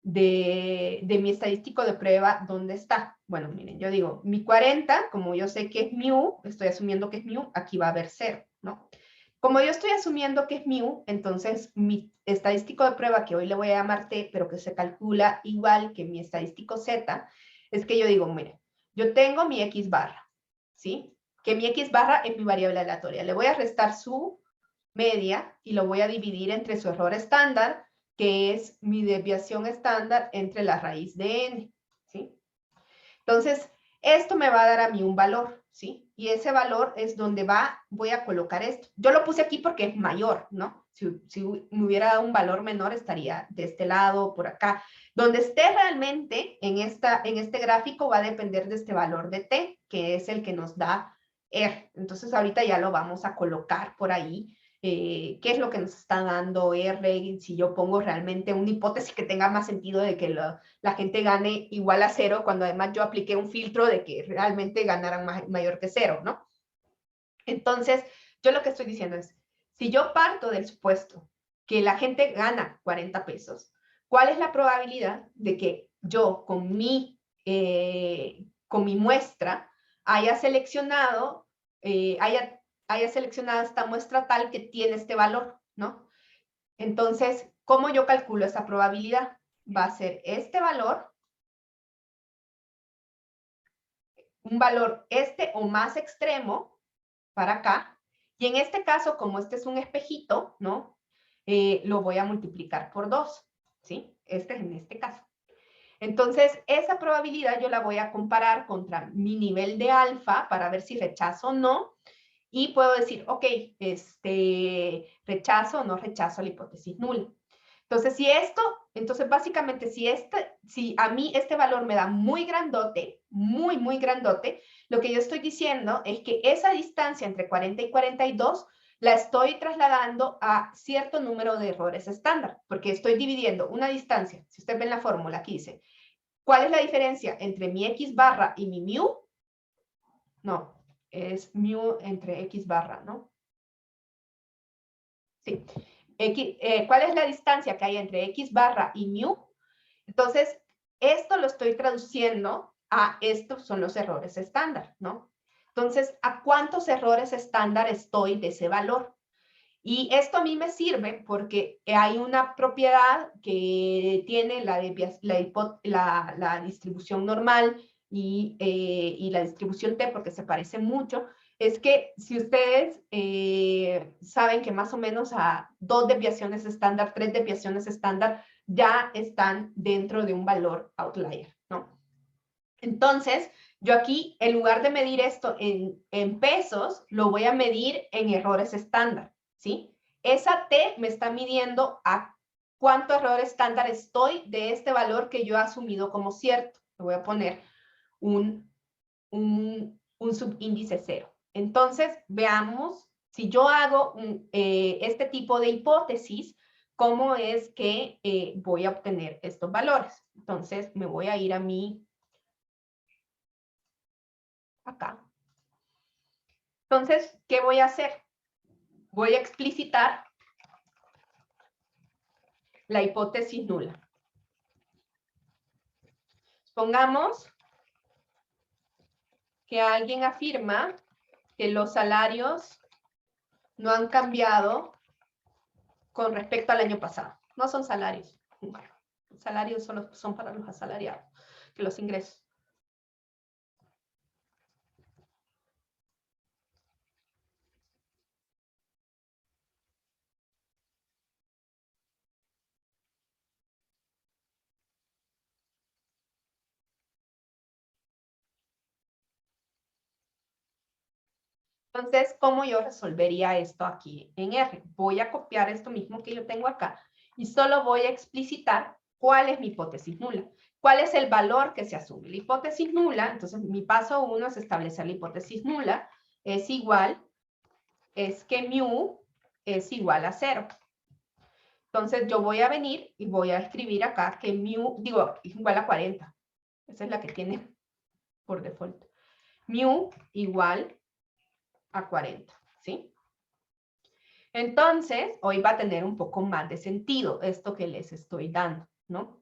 Speaker 1: mi estadístico de prueba dónde está? Bueno, miren, yo digo, mi 40, como yo sé que es mu, estoy asumiendo que es mu, aquí va a haber 0, ¿no? Como yo estoy asumiendo que es mu, entonces mi estadístico de prueba, que hoy le voy a llamar t, pero que se calcula igual que mi estadístico z, es que yo digo, mire, yo tengo mi x barra, ¿sí? Que mi x barra es mi variable aleatoria. Le voy a restar su media y lo voy a dividir entre su error estándar, que es mi desviación estándar entre la raíz de n, ¿sí? Entonces, esto me va a dar a mí un valor, ¿sí? Y ese valor es donde voy a colocar esto. Yo lo puse aquí porque es mayor, ¿no? Si me hubiera dado un valor menor, estaría de este lado, por acá. Donde esté realmente en este gráfico va a depender de este valor de t, que es el que nos da R. Entonces, ahorita ya lo vamos a colocar por ahí. ¿Qué es lo que nos está dando R? Si yo pongo realmente una hipótesis que tenga más sentido de que la gente gane igual a 0, cuando además yo apliqué un filtro de que realmente ganaran mayor que 0, ¿no? Entonces, yo lo que estoy diciendo es, si yo parto del supuesto que la gente gana 40 pesos, ¿cuál es la probabilidad de que yo con mi muestra haya seleccionado esta muestra tal que tiene este valor, ¿no? Entonces, ¿cómo yo calculo esa probabilidad? Va a ser este valor, un valor o más extremo para acá, y en este caso, como este es un espejito, ¿no? Lo voy a multiplicar por 2, ¿sí? Este es en este caso. Entonces, esa probabilidad yo la voy a comparar contra mi nivel de alfa para ver si rechazo o no. Y puedo decir, ok, rechazo o no rechazo la hipótesis nula. Entonces, entonces básicamente si a mí este valor me da muy grandote, muy grandote, lo que yo estoy diciendo es que esa distancia entre 40 y 42 la estoy trasladando a cierto número de errores estándar, porque estoy dividiendo una distancia. Si usted ve en la fórmula, aquí dice, ¿cuál es la diferencia entre mi x barra y mi mu? No, es mu entre x barra, ¿no? Sí. ¿Cuál es la distancia que hay entre x barra y mu? Entonces, esto lo estoy traduciendo a estos son los errores estándar, ¿no? Entonces, ¿a cuántos errores estándar estoy de ese valor? Y esto a mí me sirve porque hay una propiedad que tiene la distribución normal y la distribución T, porque se parecen mucho, es que si ustedes saben que más o menos a 2 desviaciones estándar, 3 desviaciones estándar, ya están dentro de un valor outlier, ¿no? Entonces, yo aquí, en lugar de medir esto en pesos, lo voy a medir en errores estándar, ¿sí? Esa T me está midiendo a cuánto error estándar estoy de este valor que yo he asumido como cierto. Le voy a poner un subíndice 0. Entonces, veamos, si yo hago este tipo de hipótesis, ¿cómo es que voy a obtener estos valores? Entonces, me voy a ir a acá. Entonces, ¿qué voy a hacer? Voy a explicitar la hipótesis nula. Supongamos que alguien afirma que los salarios no han cambiado con respecto al año pasado. No son salarios. Los salarios solo son para los asalariados, que los ingresos. Entonces, ¿cómo yo resolvería esto aquí en R? Voy a copiar esto mismo que yo tengo acá y solo voy a explicitar cuál es mi hipótesis nula. ¿Cuál es el valor que se asume? La hipótesis nula, entonces mi paso 1 es establecer la hipótesis nula, es que mu es igual a 0. Entonces yo voy a venir y voy a escribir acá que mu, es igual a 40. Esa es la que tiene por default. Mu igual a 40, ¿sí? Entonces, hoy va a tener un poco más de sentido esto que les estoy dando, ¿no?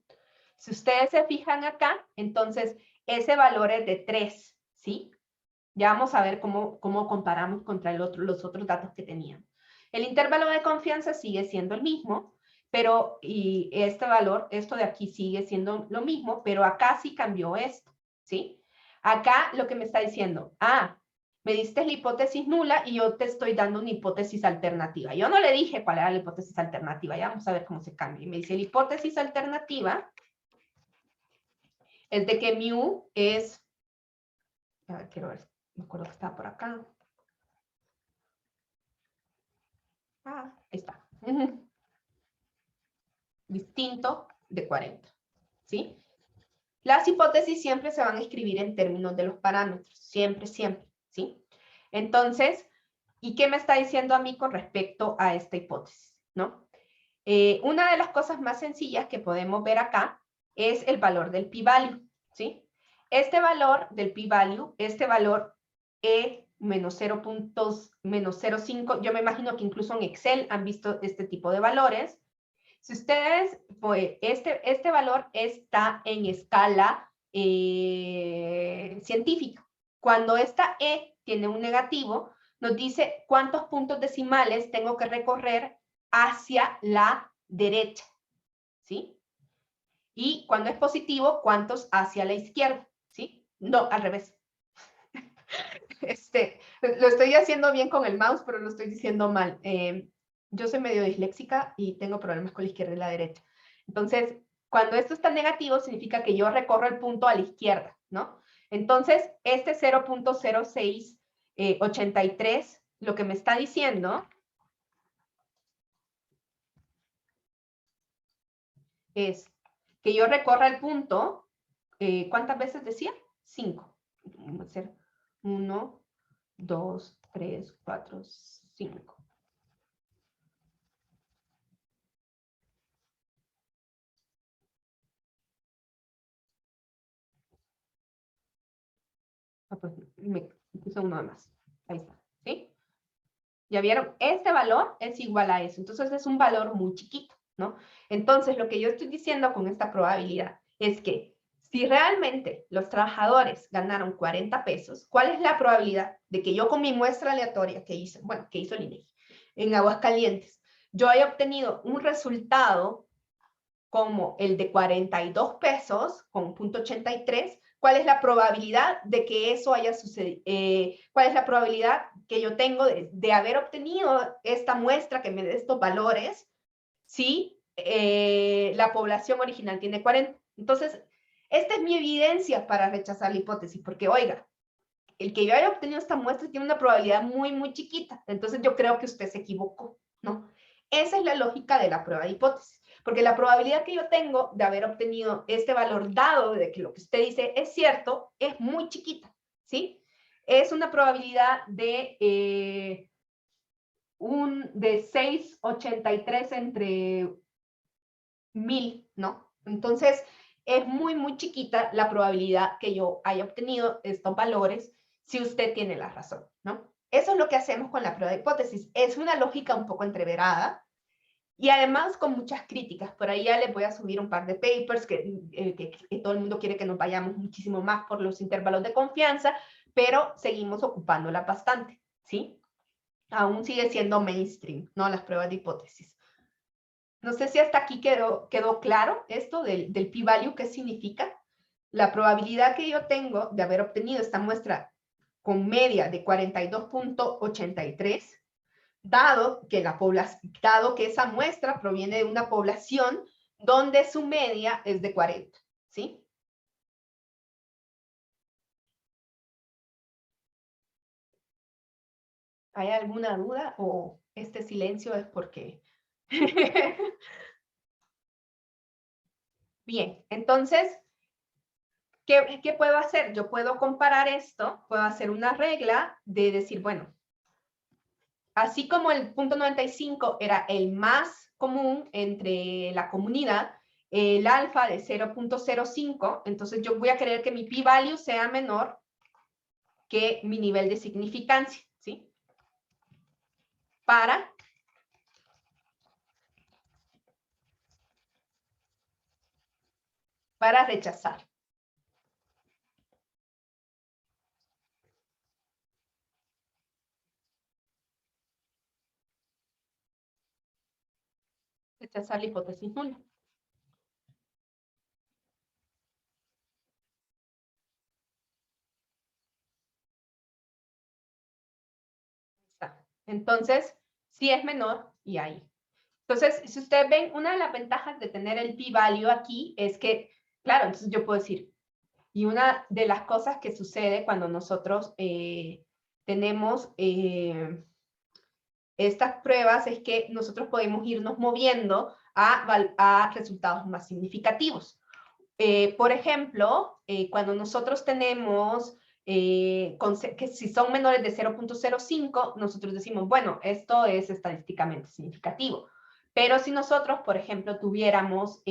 Speaker 1: Si ustedes se fijan acá, entonces ese valor es de 3, ¿sí? Ya vamos a ver cómo comparamos contra los otros datos que teníamos. El intervalo de confianza sigue siendo el mismo, pero y este valor, esto de aquí sigue siendo lo mismo, pero acá sí cambió esto, ¿sí? Acá lo que me está diciendo, me diste la hipótesis nula y yo te estoy dando una hipótesis alternativa. Yo no le dije cuál era la hipótesis alternativa, ya vamos a ver cómo se cambia. Y me dice, la hipótesis alternativa es de que mu es, quiero ver, me acuerdo que estaba por acá. Ahí está. Distinto de 40, ¿sí? Las hipótesis siempre se van a escribir en términos de los parámetros, siempre, ¿sí? Entonces, ¿y qué me está diciendo a mí con respecto a esta hipótesis, no? Una de las cosas más sencillas que podemos ver acá es el valor del p-value, ¿sí? Este valor del p-value, este valor E menos 0.05, yo me imagino que incluso en Excel han visto este tipo de valores. Si ustedes, pues, este valor está en escala científica. Cuando esta E tiene un negativo, nos dice cuántos puntos decimales tengo que recorrer hacia la derecha, ¿sí? Y cuando es positivo, cuántos hacia la izquierda, ¿sí? No, al revés. Lo estoy haciendo bien con el mouse, pero lo estoy diciendo mal. Yo soy medio disléxica y tengo problemas con la izquierda y la derecha. Entonces, cuando esto está negativo, significa que yo recorro el punto a la izquierda, ¿no? Entonces, este 0.0683, lo que me está diciendo es que yo recorra el punto, ¿cuántas veces decía? 5. Vamos a hacer 1, 2, 3, 4, 5. Ah, pues me puse uno más. Ahí está, ¿sí? ¿Ya vieron? Este valor es igual a eso. Entonces es un valor muy chiquito, ¿no? Entonces lo que yo estoy diciendo con esta probabilidad es que si realmente los trabajadores ganaron 40 pesos, ¿cuál es la probabilidad de que yo con mi muestra aleatoria que hice, bueno, que hizo el INEGI en Aguascalientes, yo haya obtenido un resultado como el de 42 pesos con 0.83, ¿cuál es la probabilidad de que eso haya sucedido? ¿Cuál es la probabilidad que yo tengo de haber obtenido esta muestra que me dé estos valores si la población original tiene 40? Entonces, esta es mi evidencia para rechazar la hipótesis, porque oiga, el que yo haya obtenido esta muestra tiene una probabilidad muy, muy chiquita. Entonces yo creo que usted se equivocó, ¿no? Esa es la lógica de la prueba de hipótesis. Porque la probabilidad que yo tengo de haber obtenido este valor dado de que lo que usted dice es cierto es muy chiquita, ¿sí? Es una probabilidad de 6,83 entre 1000, ¿no? Entonces, es muy, muy chiquita la probabilidad que yo haya obtenido estos valores si usted tiene la razón, ¿no? Eso es lo que hacemos con la prueba de hipótesis. Es una lógica un poco entreverada y además con muchas críticas. Por ahí ya les voy a subir un par de papers que todo el mundo quiere que nos vayamos muchísimo más por los intervalos de confianza, pero seguimos ocupándola bastante, ¿sí? Aún sigue siendo mainstream, ¿no? Las pruebas de hipótesis. No sé si hasta aquí quedó claro esto del p-value, qué significa. La probabilidad que yo tengo de haber obtenido esta muestra con media de 42.83, dado que esa muestra proviene de una población donde su media es de 40, ¿sí? ¿Hay alguna duda o este silencio es porque... Bien, entonces, ¿qué puedo hacer? Yo puedo comparar esto, puedo hacer una regla de decir, bueno, así como el 0.95 era el más común entre la comunidad, el alfa de 0.05, entonces yo voy a querer que mi p-value sea menor que mi nivel de significancia, ¿sí? Para rechazar. Rechazar la hipótesis nula. Entonces, si es menor, y ahí. Entonces, si ustedes ven, una de las ventajas de tener el p-value aquí es que, claro, entonces yo puedo decir, y una de las cosas que sucede cuando nosotros tenemos estas pruebas es que nosotros podemos irnos moviendo a resultados más significativos. Por ejemplo, cuando nosotros tenemos que si son menores de 0.05, nosotros decimos, bueno, esto es estadísticamente significativo. Pero si nosotros, por ejemplo, tuviéramos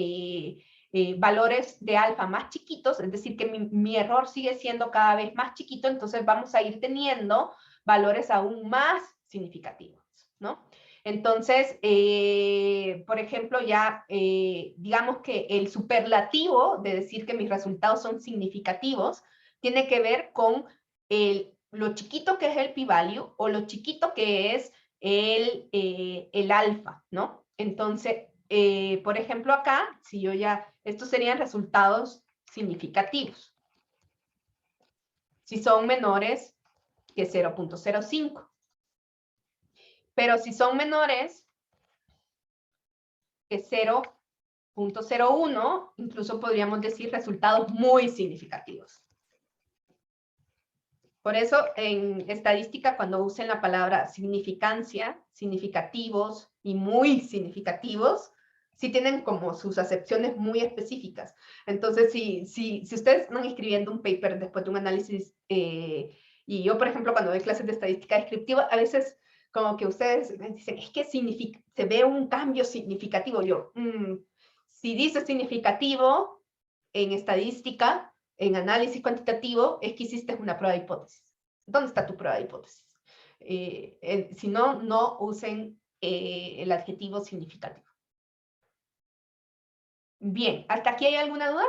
Speaker 1: valores de alfa más chiquitos, es decir, que mi error sigue siendo cada vez más chiquito, entonces vamos a ir teniendo valores aún más significativos, ¿no? Entonces, por ejemplo, ya digamos que el superlativo de decir que mis resultados son significativos tiene que ver con lo chiquito que es el p-value o lo chiquito que es el alfa, ¿no? Entonces, por ejemplo, acá, si yo ya, estos serían resultados significativos. Si son menores que 0.05. Pero si son menores que 0.01, incluso podríamos decir resultados muy significativos. Por eso, en estadística, cuando usen la palabra significancia, significativos y muy significativos, sí tienen como sus acepciones muy específicas. Entonces, si ustedes van escribiendo un paper después de un análisis, y yo, por ejemplo, cuando doy clases de estadística descriptiva, a veces como que ustedes me dicen, es que se ve un cambio significativo. Yo, si dice significativo en estadística, en análisis cuantitativo, es que hiciste una prueba de hipótesis. ¿Dónde está tu prueba de hipótesis? Si no, no usen el adjetivo significativo. Bien, ¿hasta aquí hay alguna duda?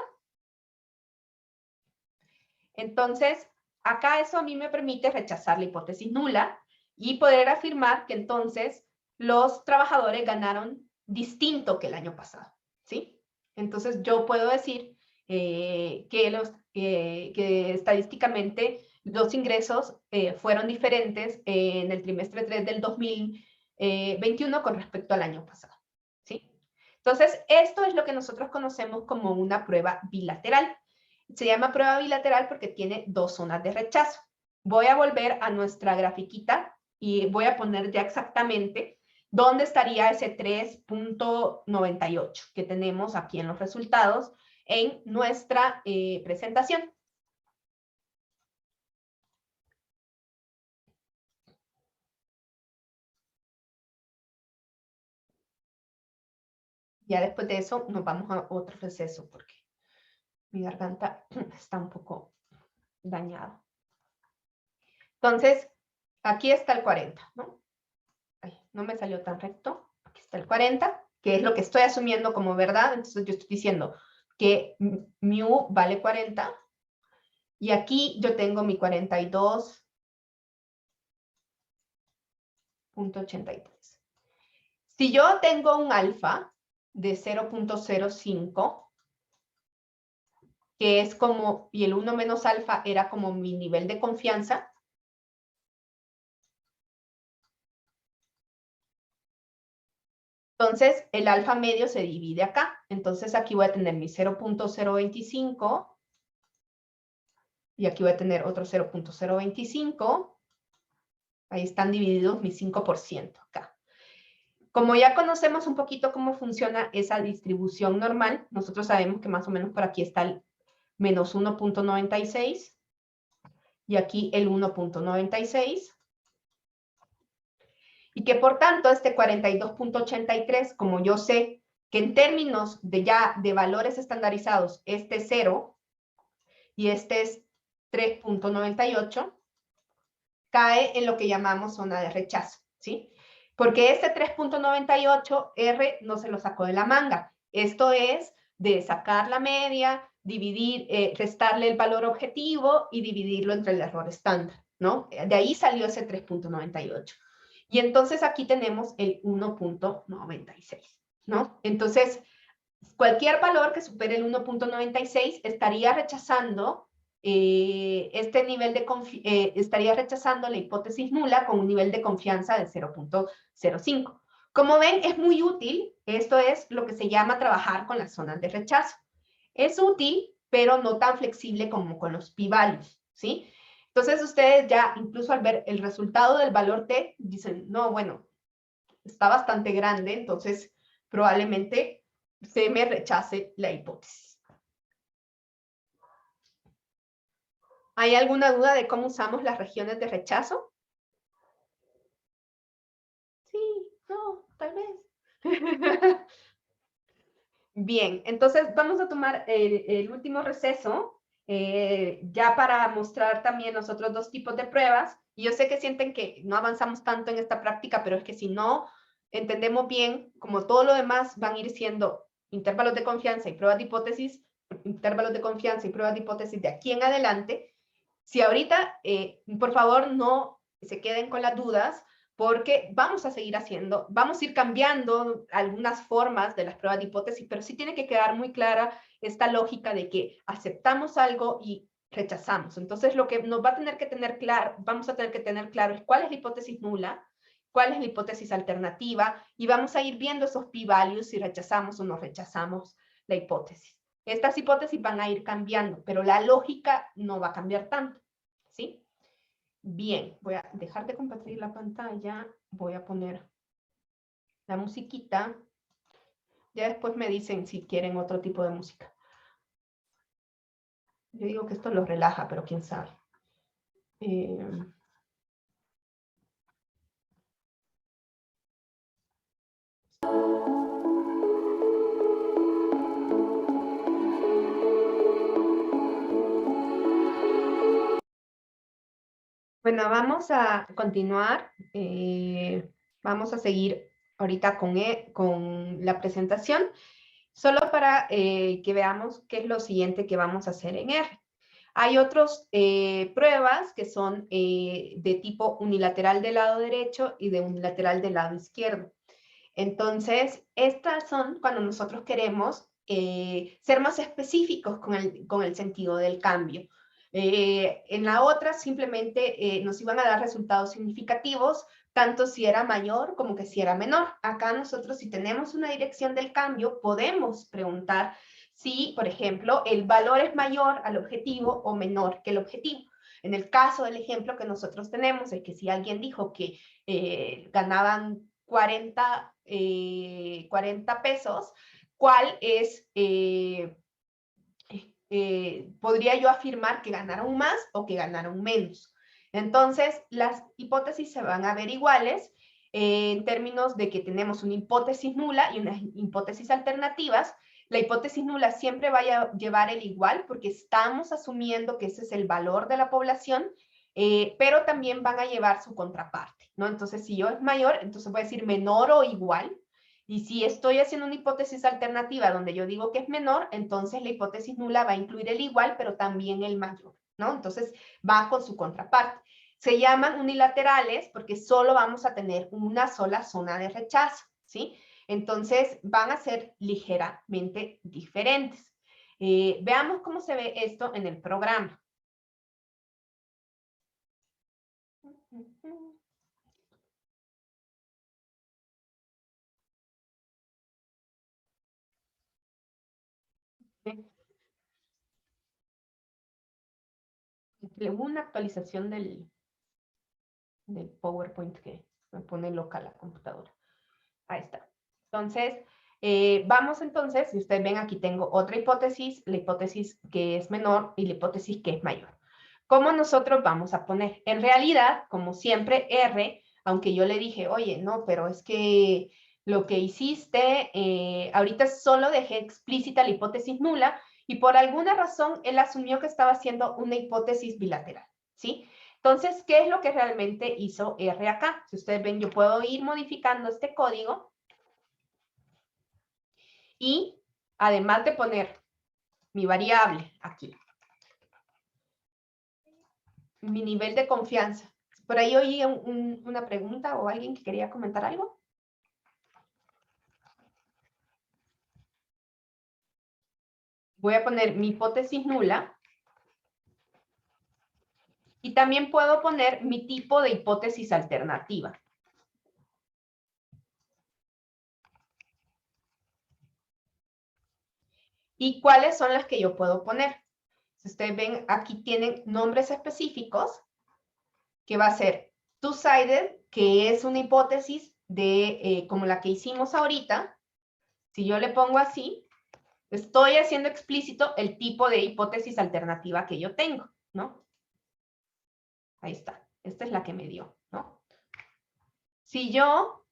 Speaker 1: Entonces, acá eso a mí me permite rechazar la hipótesis nula y poder afirmar que entonces los trabajadores ganaron distinto que el año pasado, ¿sí? Entonces, yo puedo decir que estadísticamente los ingresos fueron diferentes en el trimestre 3 del 2021 con respecto al año pasado, ¿sí? Entonces, esto es lo que nosotros conocemos como una prueba bilateral. Se llama prueba bilateral porque tiene dos zonas de rechazo. Voy a volver a nuestra grafiquita y voy a poner ya exactamente dónde estaría ese 3.98 que tenemos aquí en los resultados en nuestra presentación. Ya después de eso nos vamos a otro receso porque mi garganta está un poco dañada. Entonces, aquí está el 40, ¿no? Ay, no me salió tan recto. Aquí está el 40, que es lo que estoy asumiendo como verdad. Entonces yo estoy diciendo que mu vale 40. Y aquí yo tengo mi 42.83. Si yo tengo un alfa de 0.05, que es como, y el 1 menos alfa era como mi nivel de confianza, entonces el alfa medio se divide acá. Entonces aquí voy a tener mi 0.025 y aquí voy a tener otro 0.025. Ahí están divididos mi 5% acá. Como ya conocemos un poquito cómo funciona esa distribución normal, nosotros sabemos que más o menos por aquí está el menos 1.96 y aquí el 1.96. Y que por tanto este 42.83, como yo sé que en términos de valores estandarizados, este es 0 y este es 3.98, cae en lo que llamamos zona de rechazo, ¿sí? Porque este 3.98 R no se lo sacó de la manga. Esto es de sacar la media, dividir, restarle el valor objetivo y dividirlo entre el error estándar, ¿no? De ahí salió ese 3.98. Y entonces aquí tenemos el 1.96, ¿no? Entonces, cualquier valor que supere el 1.96 estaría rechazando estaría rechazando la hipótesis nula con un nivel de confianza de 0.05. Como ven, es muy útil. Esto es lo que se llama trabajar con las zonas de rechazo. Es útil, pero no tan flexible como con los p-values, ¿sí? Entonces, ustedes ya, incluso al ver el resultado del valor t, dicen, no, bueno, está bastante grande, entonces probablemente se me rechace la hipótesis. ¿Hay alguna duda de cómo usamos las regiones de rechazo? Sí, no, tal vez. Bien, entonces vamos a tomar el último receso, ya para mostrar también los otros dos tipos de pruebas. Y yo sé que sienten que no avanzamos tanto en esta práctica, pero es que si no entendemos bien, como todo lo demás van a ir siendo intervalos de confianza y pruebas de hipótesis, intervalos de confianza y pruebas de hipótesis de aquí en adelante. Si ahorita, por favor, no se queden con las dudas, porque vamos a seguir haciendo, vamos a ir cambiando algunas formas de las pruebas de hipótesis, pero sí tiene que quedar muy clara esta lógica de que aceptamos algo y rechazamos. Entonces, lo que nos va a tener que tener claro, vamos a tener que tener claro es cuál es la hipótesis nula, cuál es la hipótesis alternativa, y vamos a ir viendo esos p-values si rechazamos o no rechazamos la hipótesis. Estas hipótesis van a ir cambiando, pero la lógica no va a cambiar tanto, ¿sí? Bien, voy a dejar de compartir la pantalla, voy a poner la musiquita. Ya después me dicen si quieren otro tipo de música. Yo digo que esto los relaja, pero quién sabe. Bueno, vamos a continuar. Vamos a seguir ahorita con la presentación, solo para que veamos qué es lo siguiente que vamos a hacer en R. Hay otras pruebas que son de tipo unilateral del lado derecho y de unilateral del lado izquierdo. Entonces, estas son cuando nosotros queremos ser más específicos con el sentido del cambio. En la otra simplemente nos iban a dar resultados significativos, tanto si era mayor como que si era menor. Acá nosotros, si tenemos una dirección del cambio, podemos preguntar si, por ejemplo, el valor es mayor al objetivo o menor que el objetivo. En el caso del ejemplo que nosotros tenemos, es que si alguien dijo que ganaban 40 pesos, ¿cuál es, podría yo afirmar que ganaron más o que ganaron menos? Entonces, las hipótesis se van a ver iguales en términos de que tenemos una hipótesis nula y unas hipótesis alternativas. La hipótesis nula siempre va a llevar el igual porque estamos asumiendo que ese es el valor de la población, pero también van a llevar su contraparte, ¿no? Entonces, si yo es mayor, entonces voy a decir menor o igual. Y si estoy haciendo una hipótesis alternativa donde yo digo que es menor, entonces la hipótesis nula va a incluir el igual, pero también el mayor, ¿no? Entonces va con su contraparte. Se llaman unilaterales porque solo vamos a tener una sola zona de rechazo, ¿sí? Entonces van a ser ligeramente diferentes. Veamos cómo se ve esto en el programa. Hubo una actualización del PowerPoint que me pone loca la computadora. Ahí está. Entonces, vamos entonces, si ustedes ven aquí tengo otra hipótesis, la hipótesis que es menor y la hipótesis que es mayor. ¿Cómo nosotros vamos a poner? En realidad, como siempre, R, aunque yo le dije, oye, no, pero es que lo que hiciste, ahorita solo dejé explícita la hipótesis nula y por alguna razón él asumió que estaba haciendo una hipótesis bilateral, ¿sí? Entonces, ¿qué es lo que realmente hizo R acá? Si ustedes ven, yo puedo ir modificando este código y además de poner mi variable aquí, mi nivel de confianza. Por ahí oí una pregunta o alguien que quería comentar algo. Voy a poner mi hipótesis nula. Y también puedo poner mi tipo de hipótesis alternativa. ¿Y cuáles son las que yo puedo poner? Si ustedes ven, aquí tienen nombres específicos, que va a ser two-sided, que es una hipótesis de, como la que hicimos ahorita. Si yo le pongo así, estoy haciendo explícito el tipo de hipótesis alternativa que yo tengo, ¿no? Ahí está. Esta es la que me dio, ¿no? Si yo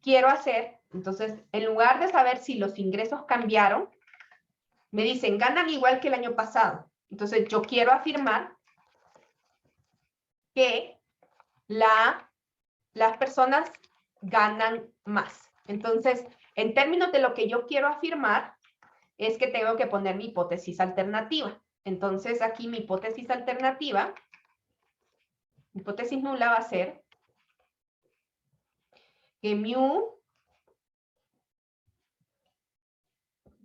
Speaker 1: quiero hacer, entonces, en lugar de saber si los ingresos cambiaron, me dicen, ganan igual que el año pasado. Entonces, yo quiero afirmar que las personas ganan más. Entonces, en términos de lo que yo quiero afirmar, es que tengo que poner mi hipótesis alternativa. Entonces, aquí mi hipótesis alternativa, mi hipótesis nula va a ser que mu,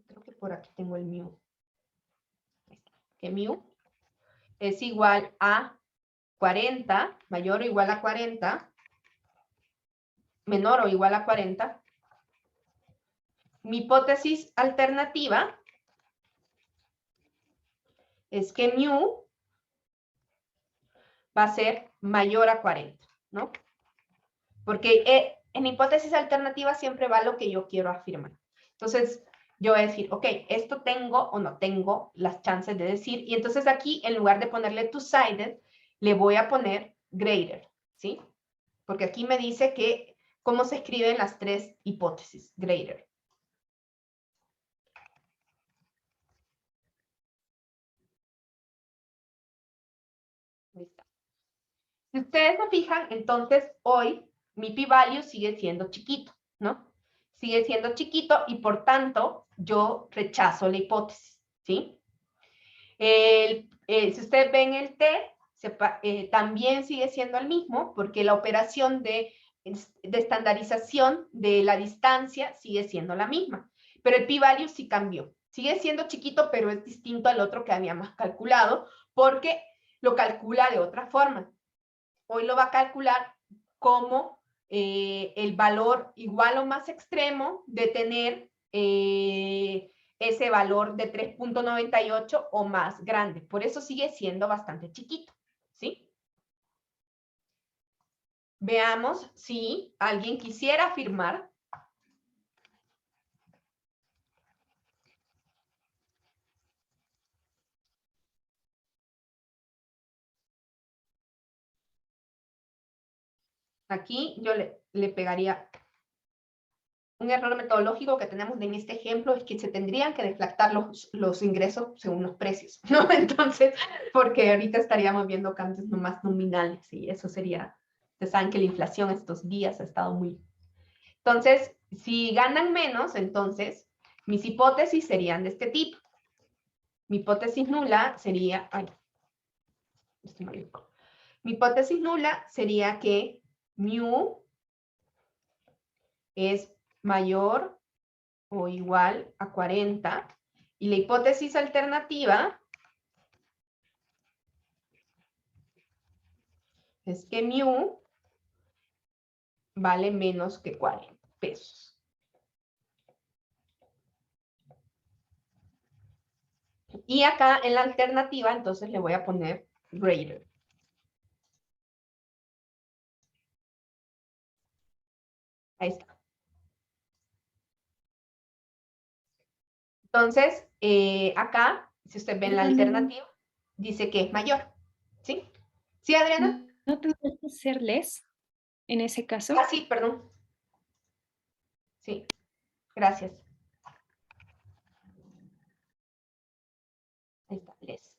Speaker 1: creo que por aquí tengo el mu, que mu es igual a 40, mayor o igual a 40, menor o igual a 40, mi hipótesis alternativa es que mu va a ser mayor a 40, ¿no? Porque en hipótesis alternativa siempre va lo que yo quiero afirmar. Entonces, yo voy a decir, ok, esto tengo o no tengo las chances de decir, y entonces aquí, en lugar de ponerle two-sided, le voy a poner greater, ¿sí? Porque aquí me dice que cómo se escriben las tres hipótesis, greater. Listo. Si ustedes se fijan, entonces hoy mi p-value sigue siendo chiquito, ¿no? Sigue siendo chiquito y por tanto yo rechazo la hipótesis, ¿sí? Si ustedes ven el t, también sigue siendo el mismo porque la operación de estandarización de la distancia sigue siendo la misma, pero el p-value sí cambió. Sigue siendo chiquito, pero es distinto al otro que habíamos calculado porque lo calcula de otra forma. Hoy lo va a calcular como el valor igual o más extremo de tener ese valor de 3.98 o más grande. Por eso sigue siendo bastante chiquito, ¿sí? Veamos si alguien quisiera afirmar. Aquí yo le pegaría un error metodológico que tenemos en este ejemplo es que se tendrían que deflactar los ingresos según los precios, ¿no? Entonces, porque ahorita estaríamos viendo cambios nomás nominales y eso sería, ustedes saben que la inflación estos días ha estado muy... Entonces, si ganan menos, entonces mis hipótesis serían de este tipo. Mi hipótesis nula sería... Ay, estoy mal. Mi hipótesis nula sería que mu es mayor o igual a 40. Y la hipótesis alternativa es que mu vale menos que 40 pesos. Y acá en la alternativa, entonces le voy a poner greater. Ahí está. Entonces, acá, si usted ve en la alternativa, dice que es mayor. ¿Sí? ¿Sí, Adriana?
Speaker 3: ¿No tendría que ser less en ese caso?
Speaker 1: Ah, sí, perdón. Sí, gracias. Ahí está, less.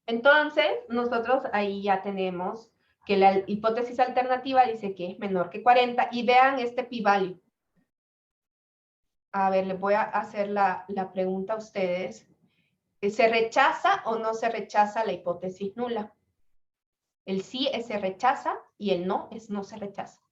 Speaker 1: Entonces, nosotros ahí ya tenemos que la hipótesis alternativa dice que es menor que 40 y vean este p-value. A ver, les voy a hacer la pregunta a ustedes. ¿Se rechaza o no se rechaza la hipótesis nula? El sí es se rechaza y el no es no se rechaza.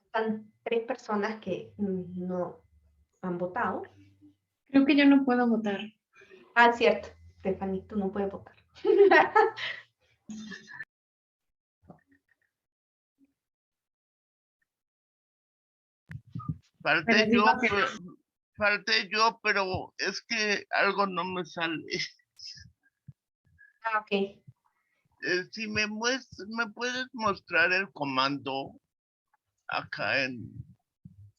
Speaker 1: Están 3 personas que no han votado.
Speaker 2: Creo que yo no puedo votar.
Speaker 1: Ah, cierto. Stephanie, tú no puedes votar.
Speaker 2: Pero digo que no.
Speaker 4: Falté yo, pero es que algo no me sale.
Speaker 1: Ah, ok.
Speaker 4: Si me puedes mostrar el comando acá en...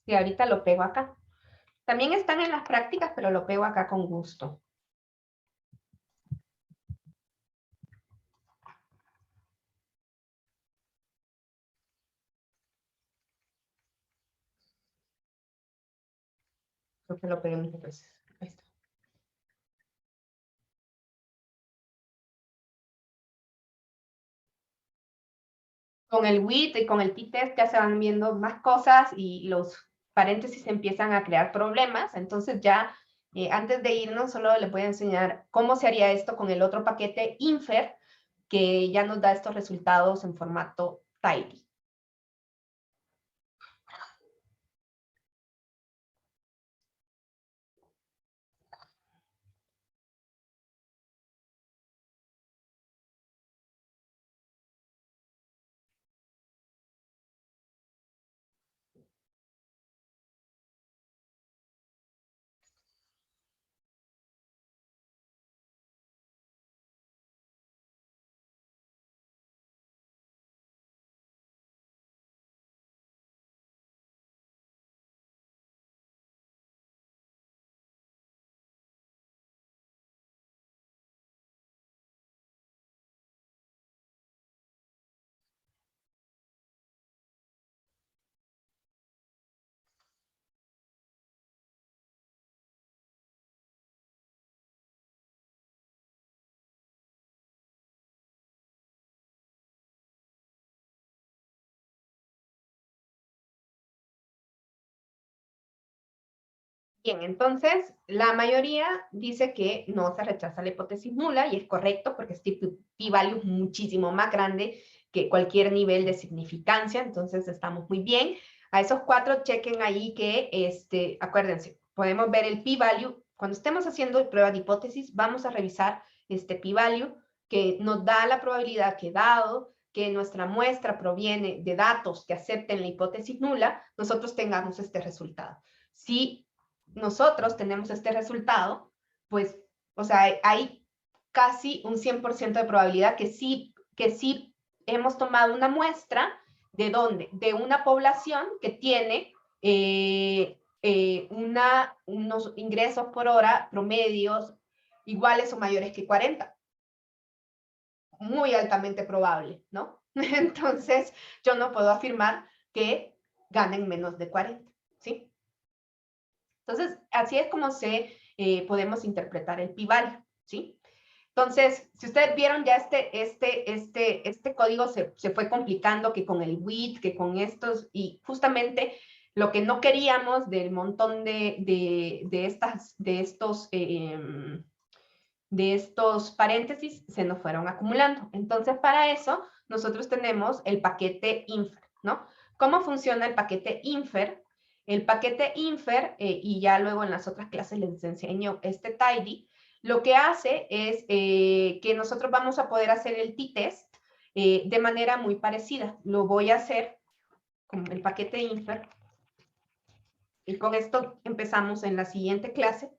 Speaker 1: Y ahorita lo pego acá. También están en las prácticas, pero lo pego acá con gusto. Creo que lo pegué muchas veces. Ahí está. Con el with y con el t-test ya se van viendo más cosas y los paréntesis empiezan a crear problemas. Entonces ya, antes de irnos, solo les voy a enseñar cómo se haría esto con el otro paquete infer, que ya nos da estos resultados en formato tidy. Bien, entonces la mayoría dice que no se rechaza la hipótesis nula y es correcto porque este p-value es muchísimo más grande que cualquier nivel de significancia, entonces estamos muy bien. A esos 4 chequen ahí que, acuérdense, podemos ver el p-value. Cuando estemos haciendo prueba de hipótesis, vamos a revisar este p-value que nos da la probabilidad que dado que nuestra muestra proviene de datos que acepten la hipótesis nula, nosotros tengamos este resultado. Si nosotros tenemos este resultado, pues, o sea, hay casi un 100% de probabilidad que sí hemos tomado una muestra. ¿De dónde? De una población que tiene unos ingresos por hora promedios iguales o mayores que 40. Muy altamente probable, ¿no? Entonces, yo no puedo afirmar que ganen menos de 40, ¿sí? Entonces, así es como podemos interpretar el p-value, ¿sí? Entonces, si ustedes vieron ya este código se fue complicando, que con el with, que con estos, y justamente lo que no queríamos del montón de estos paréntesis se nos fueron acumulando. Entonces, para eso, nosotros tenemos el paquete infer, ¿no? ¿Cómo funciona el paquete infer? El paquete infer, y ya luego en las otras clases les enseño este tidy, lo que hace es que nosotros vamos a poder hacer el t-test de manera muy parecida. Lo voy a hacer con el paquete infer. Y con esto empezamos en la siguiente clase.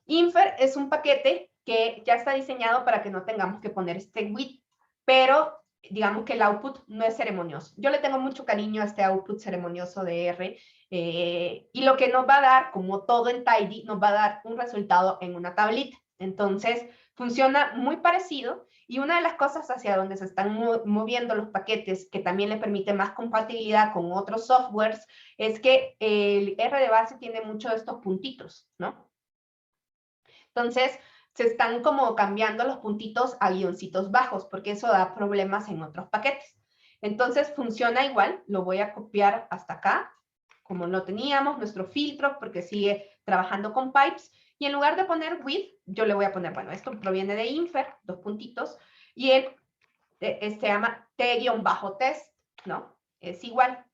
Speaker 1: Infer es un paquete que ya está diseñado para que no tengamos que poner este with, pero digamos que el output no es ceremonioso. Yo le tengo mucho cariño a este output ceremonioso de R, y lo que nos va a dar, como todo en tidy, nos va a dar un resultado en una tablita. Entonces, funciona muy parecido, y una de las cosas hacia donde se están moviendo los paquetes, que también le permite más compatibilidad con otros softwares, es que el R de base tiene muchos de estos puntitos, ¿no? Entonces, se están como cambiando los puntitos a guioncitos bajos, porque eso da problemas en otros paquetes. Entonces, funciona igual. Lo voy a copiar hasta acá, como lo teníamos, nuestro filtro, porque sigue trabajando con pipes. Y en lugar de poner with, yo le voy a poner, bueno, esto proviene de infer, 2 puntitos, y se llama t-test, ¿no? Es igual.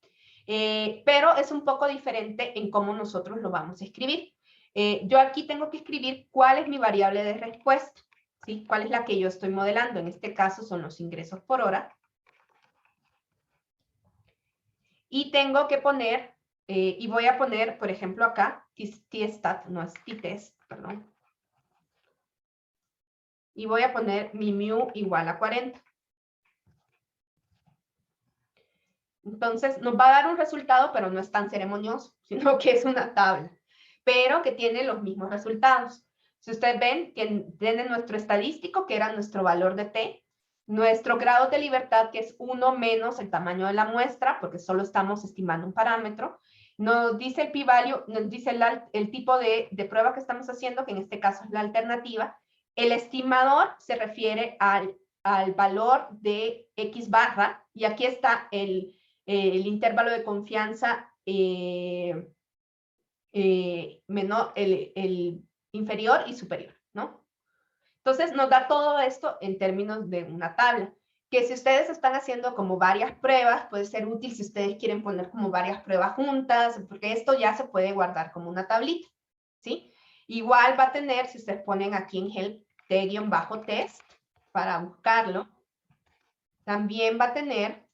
Speaker 1: Pero es un poco diferente en cómo nosotros lo vamos a escribir. Yo aquí tengo que escribir cuál es mi variable de respuesta, ¿sí? ¿Cuál es la que yo estoy modelando? En este caso son los ingresos por hora. Y tengo que poner y voy a poner, por ejemplo, acá, tstat, no es test, perdón. Y voy a poner mi mu igual a 40. Entonces, nos va a dar un resultado, pero no es tan ceremonioso, sino que es una tabla, pero que tiene los mismos resultados. Si ustedes ven, que tiene nuestro estadístico, que era nuestro valor de t, nuestro grado de libertad, que es 1 menos el tamaño de la muestra, porque solo estamos estimando un parámetro. Nos dice el p-value, nos dice el tipo de prueba que estamos haciendo, que en este caso es la alternativa. El estimador se refiere al valor de x barra, y aquí está el intervalo de confianza menor, el inferior y superior, ¿no? Entonces nos da todo esto en términos de una tabla, que si ustedes están haciendo como varias pruebas, puede ser útil si ustedes quieren poner como varias pruebas juntas, porque esto ya se puede guardar como una tablita, ¿sí? Igual va a tener, si ustedes ponen aquí en help t-test para buscarlo, también va a tener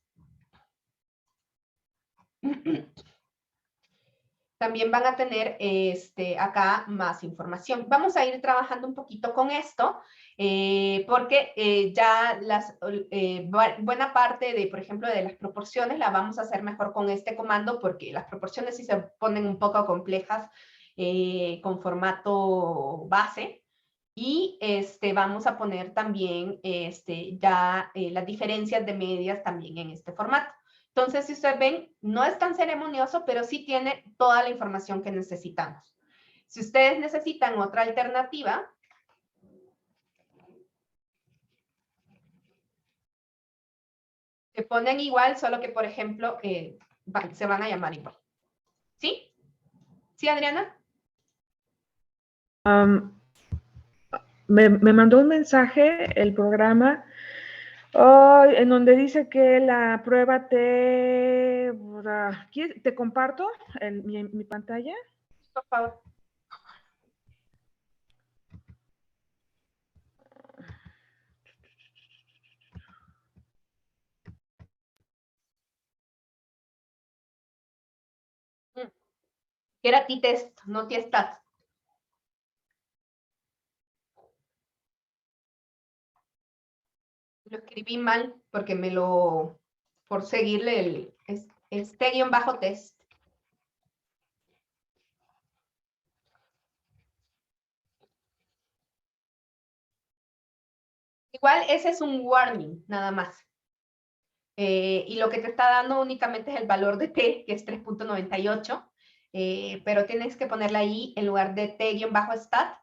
Speaker 1: también van a tener acá más información. Vamos a ir trabajando un poquito con esto, porque ya buena parte de, por ejemplo, de las proporciones la vamos a hacer mejor con este comando, porque las proporciones sí se ponen un poco complejas con formato base. Y vamos a poner también ya las diferencias de medias también en este formato. Entonces, si ustedes ven, no es tan ceremonioso, pero sí tiene toda la información que necesitamos. Si ustedes necesitan otra alternativa, se ponen igual, solo que, por ejemplo, se van a llamar igual. ¿Sí? ¿Sí, Adriana?
Speaker 5: Me mandó un mensaje el programa en donde dice que la prueba te comparto mi pantalla.
Speaker 1: Por favor. Era t-test, no t-stat. Lo escribí mal porque por seguirle es t-test. Igual ese es un warning, nada más. Y lo que te está dando únicamente es el valor de t, que es 3.98, pero tienes que ponerle ahí, en lugar de t-stat,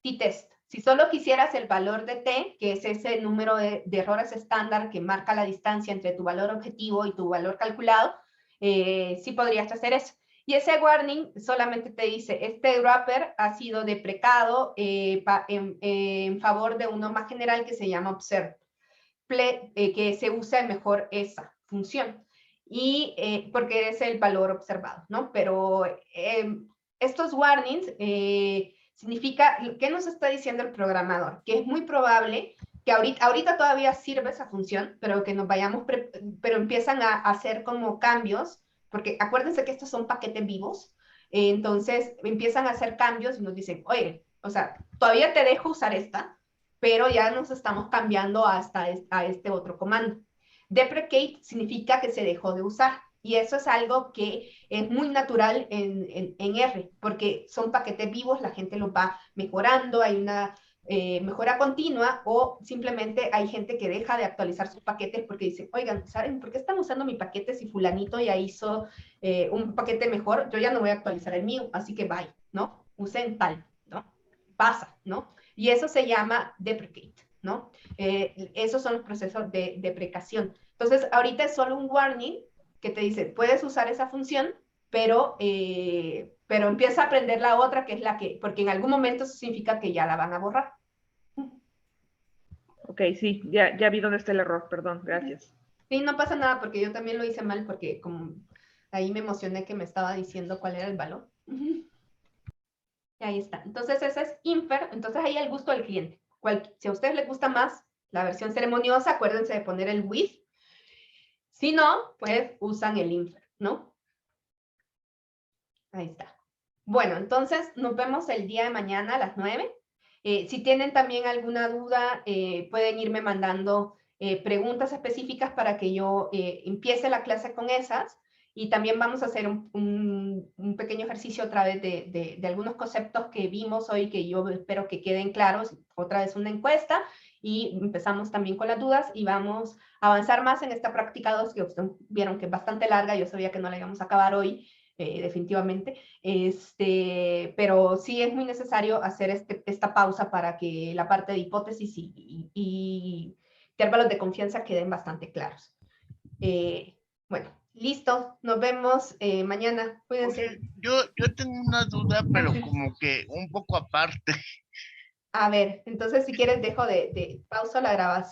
Speaker 1: t-test. Si solo quisieras el valor de t, que es ese número de errores estándar que marca la distancia entre tu valor objetivo y tu valor calculado, sí podrías hacer eso. Y ese warning solamente te dice, este wrapper ha sido deprecado en favor de uno más general que se llama observe, que se usa mejor esa función. Y porque es el valor observado, ¿no? Pero estos warnings significa, ¿qué nos está diciendo el programador? Que es muy probable que ahorita todavía sirve esa función, pero que nos vayamos, pero empiezan a hacer como cambios, porque acuérdense que estos son paquetes vivos, entonces empiezan a hacer cambios y nos dicen, oye, o sea, todavía te dejo usar esta, pero ya nos estamos cambiando hasta a este otro comando. Deprecate significa que se dejó de usar, y eso es algo que es muy natural en R, porque son paquetes vivos, la gente los va mejorando, hay una mejora continua, o simplemente hay gente que deja de actualizar sus paquetes porque dice, oigan, ¿saben por qué están usando mi paquete si fulanito ya hizo un paquete mejor? Yo ya no voy a actualizar el mío, así que bye, ¿no? Usen tal, ¿no? Pasa, ¿no? Y eso se llama deprecate, ¿no? Esos son los procesos de deprecación. Entonces, ahorita es solo un warning que te dice, puedes usar esa función, pero empieza a aprender la otra, que es la que, porque en algún momento eso significa que ya la van a borrar.
Speaker 5: Ok, sí, ya vi dónde está el error, perdón, gracias.
Speaker 1: Sí, no pasa nada, porque yo también lo hice mal, porque como ahí me emocioné que me estaba diciendo cuál era el valor. Y ahí está. Entonces ese es infer, entonces ahí el gusto del cliente. Si a ustedes les gusta más la versión ceremoniosa, acuérdense de poner el with. Si no, pues usan el infer, ¿no? Ahí está. Bueno, entonces nos vemos el día de mañana a las 9. Si tienen también alguna duda, pueden irme mandando preguntas específicas para que yo empiece la clase con esas. Y también vamos a hacer un pequeño ejercicio otra vez de algunos conceptos que vimos hoy que yo espero que queden claros. Otra vez una encuesta y empezamos también con las dudas y vamos a avanzar más en esta práctica 2 que ustedes vieron que es bastante larga. Yo sabía que no la íbamos a acabar hoy, definitivamente. Pero sí es muy necesario hacer esta pausa para que la parte de hipótesis y intervalos de confianza queden bastante claros. Bueno, listo, nos vemos mañana. Cuídense.
Speaker 4: Oye, yo tengo una duda, pero
Speaker 2: Gracias.
Speaker 4: como que un poco aparte.
Speaker 1: A ver, entonces si quieres dejo de pausa la grabación.